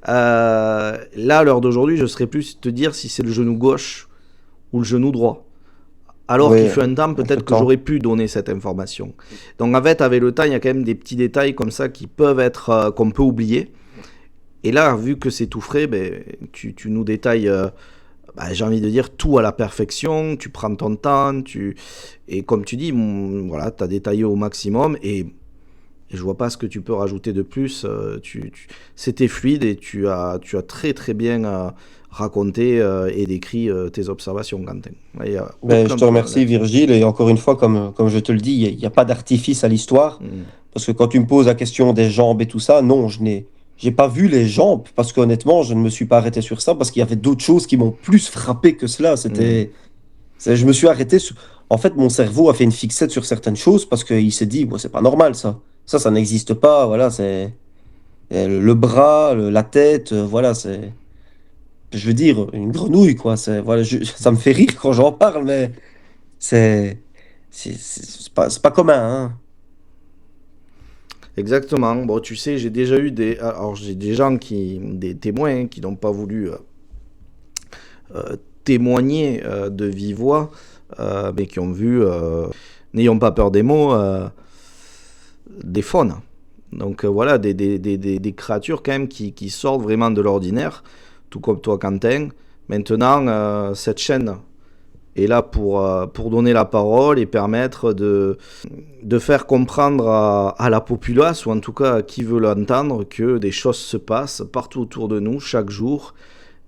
Là, à l'heure d'aujourd'hui, je serais plus te dire si c'est le genou gauche ou le genou droit. Alors qu'il Oui, fut un temps, peut-être que entre-temps. j'aurais pu donner cette information. Donc en fait, avec le temps, il y a quand même des petits détails comme ça qui peuvent être, qu'on peut oublier. Et là, vu que c'est tout frais, ben, tu nous détailles, j'ai envie de dire, tout à la perfection. Tu prends ton temps, et comme tu dis, voilà, tu as détaillé au maximum. Et je vois pas ce que tu peux rajouter de plus. C'était fluide et tu as très très bien raconté et décrit tes observations, Quentin. Il n'y a Ben, je aucun te problème remercie, là-dessus. Virgile. Et encore une fois, comme je te le dis, il n'y a pas d'artifice à l'histoire. Mm. Parce que quand tu me poses la question des jambes et tout ça, non, j'ai pas vu les jambes. Parce qu'honnêtement, je ne me suis pas arrêté sur ça. Parce qu'il y avait d'autres choses qui m'ont plus frappé que cela. Mm. Je me suis arrêté sur. En fait, mon cerveau a fait une fixette sur certaines choses parce qu'il s'est dit, bon, c'est pas normal ça. Ça n'existe pas. Voilà, c'est le bras, la tête, voilà, je veux dire, une grenouille, quoi. Voilà, ça me fait rire quand j'en parle, mais c'est, c'est pas commun, hein. Exactement. Bon, tu sais, j'ai déjà eu j'ai des gens des témoins qui n'ont pas voulu témoigner de vive voix, mais qui ont vu, n'ayons pas peur des mots, des faunes. Donc voilà, des créatures quand même qui sortent vraiment de l'ordinaire. tout comme toi Quentin. Maintenant, cette chaîne est là pour donner la parole et permettre de faire comprendre à la populace, ou en tout cas à qui veut l'entendre, que des choses se passent partout autour de nous, chaque jour,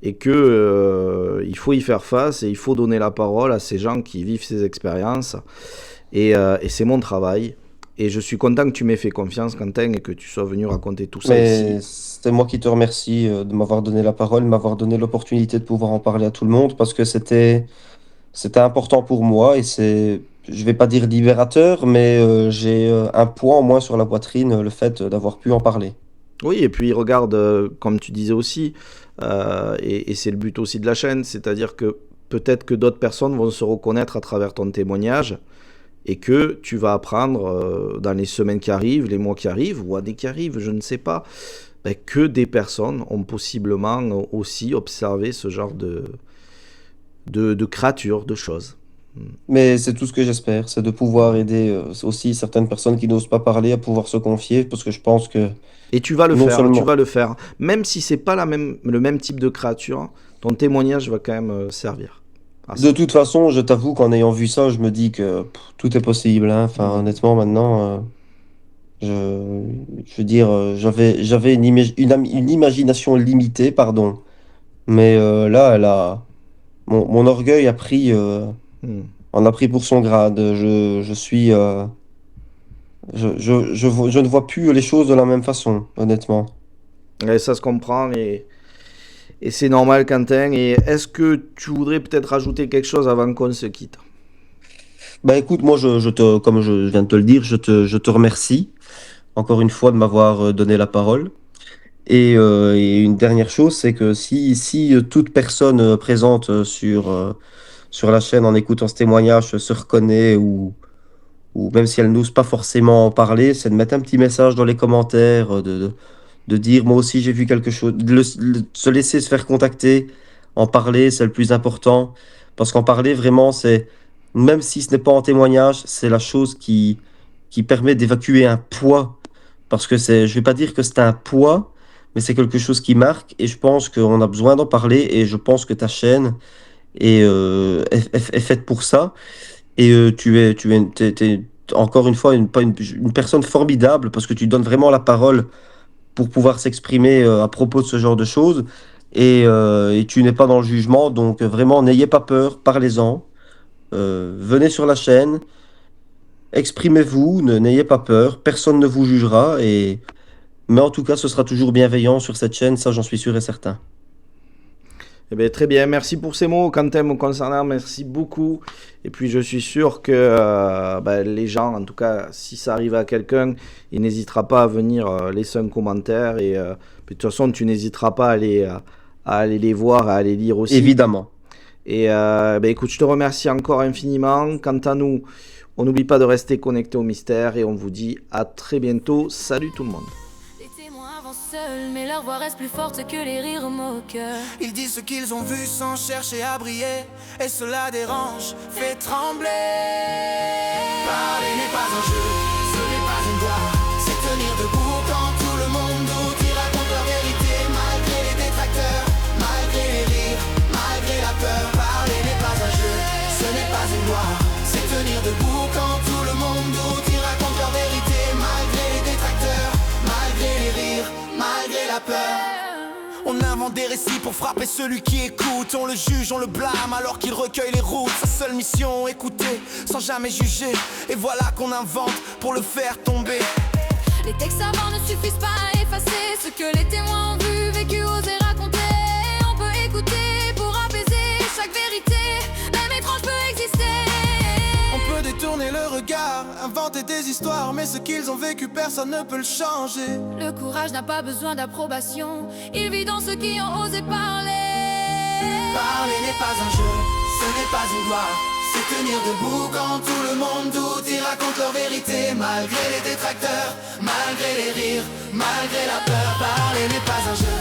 et que il faut y faire face et il faut donner la parole à ces gens qui vivent ces expériences. Et c'est mon travail. Et je suis content que tu m'aies fait confiance, Quentin, et que tu sois venu raconter tout ça Mais ici. c'est moi qui te remercie de m'avoir donné la parole, de m'avoir donné l'opportunité de pouvoir en parler à tout le monde parce que c'était important pour moi et je vais pas dire libérateur, mais j'ai un poids en moins sur la poitrine, le fait d'avoir pu en parler. Oui, et puis regarde, comme tu disais aussi, et c'est le but aussi de la chaîne, c'est-à-dire que peut-être que d'autres personnes vont se reconnaître à travers ton témoignage et que tu vas apprendre dans les semaines qui arrivent, les mois qui arrivent, ou années qui arrivent, je ne sais pas, ben, que des personnes ont possiblement aussi observé ce genre de créatures, de choses. Mais c'est tout ce que j'espère, c'est de pouvoir aider aussi certaines personnes qui n'osent pas parler à pouvoir se confier parce que je pense que Et tu vas le non faire, tu seulement vas le faire. Même si c'est pas le même type de créature, ton témoignage va quand même servir à de ça. toute façon, je t'avoue qu'en ayant vu ça, je me dis que tout est possible, hein. Enfin, Mm. honnêtement, maintenant, je veux dire, j'avais une imagination limitée, pardon. Mais là, mon orgueil Mm. en a pris pour son grade. Je suis, je ne vois plus les choses de la même façon, honnêtement. Et ça se comprend et c'est normal, Quentin. Et est-ce que tu voudrais peut-être rajouter quelque chose avant qu'on se quitte? Bah écoute, moi, comme je viens de te le dire, je te remercie encore une fois de m'avoir donné la parole. Et une dernière chose, c'est que si toute personne présente sur la chaîne en écoutant ce témoignage se reconnaît ou même si elle n'ose pas forcément en parler, c'est de mettre un petit message dans les commentaires, de dire moi aussi j'ai vu quelque chose, se laisser se faire contacter, en parler, c'est le plus important. Parce qu'en parler vraiment, même si ce n'est pas en témoignage, c'est la chose qui permet d'évacuer un poids. Parce que je vais pas dire que c'est un poids, mais c'est quelque chose qui marque et je pense qu'on a besoin d'en parler et je pense que ta chaîne est faite pour ça. Et t'es encore une fois pas une personne formidable parce que tu donnes vraiment la parole pour pouvoir s'exprimer à propos de ce genre de choses. Et tu n'es pas dans le jugement, donc vraiment, n'ayez pas peur, parlez-en. Venez sur la chaîne, exprimez-vous, n'ayez pas peur, personne ne vous jugera. Mais en tout cas, ce sera toujours bienveillant sur cette chaîne, ça j'en suis sûr et certain. Eh bien, très bien, merci pour ces mots, Quentin, me concernant, merci beaucoup. Et puis, je suis sûr que ben, les gens, en tout cas, si ça arrive à quelqu'un, il n'hésitera pas à venir laisser un commentaire. Et puis, de toute façon, tu n'hésiteras pas à aller les voir, à aller lire aussi. Évidemment. Et ben, écoute, je te remercie encore infiniment. Quant à nous, on n'oublie pas de rester connecté au mystère et on vous dit à très bientôt. Salut tout le monde. Les témoins avancent seuls, mais leur voix reste plus forte que les rires moqueurs. Ils disent ce qu'ils ont vu sans chercher à briller, et cela dérange, fait trembler. Parler n'est pas un jeu, ce n'est pas une gloire, c'est tenir debout quand tout le monde doute. Ils racontent leur vérité malgré les détracteurs, malgré les rires, malgré la peur. Parler n'est pas un jeu, ce n'est pas une gloire, c'est tenir debout quand tout le monde doute. Ils racontent leur vérité malgré les détracteurs, malgré les rires, malgré la peur. On invente des récits pour frapper celui qui écoute. On le juge, on le blâme alors qu'il recueille les routes. Sa seule mission, écouter sans jamais juger. Et voilà qu'on invente pour le faire tomber. Les textes savants ne suffisent pas à effacer ce que les témoins ont vu, vécu, osé raconter. On peut écouter pour apaiser chaque vérité, même étrange peut exister. On peut détourner le regard, inventer des histoires, mais ce qu'ils ont vécu, personne ne peut le changer. Le courage n'a pas besoin d'approbation, il vit dans ceux qui ont osé parler. Parler n'est pas un jeu, ce n'est pas une gloire, c'est tenir debout quand tout le monde doute. Ils racontent leur vérité malgré les détracteurs, malgré les rires, malgré la peur. Parler n'est pas un jeu,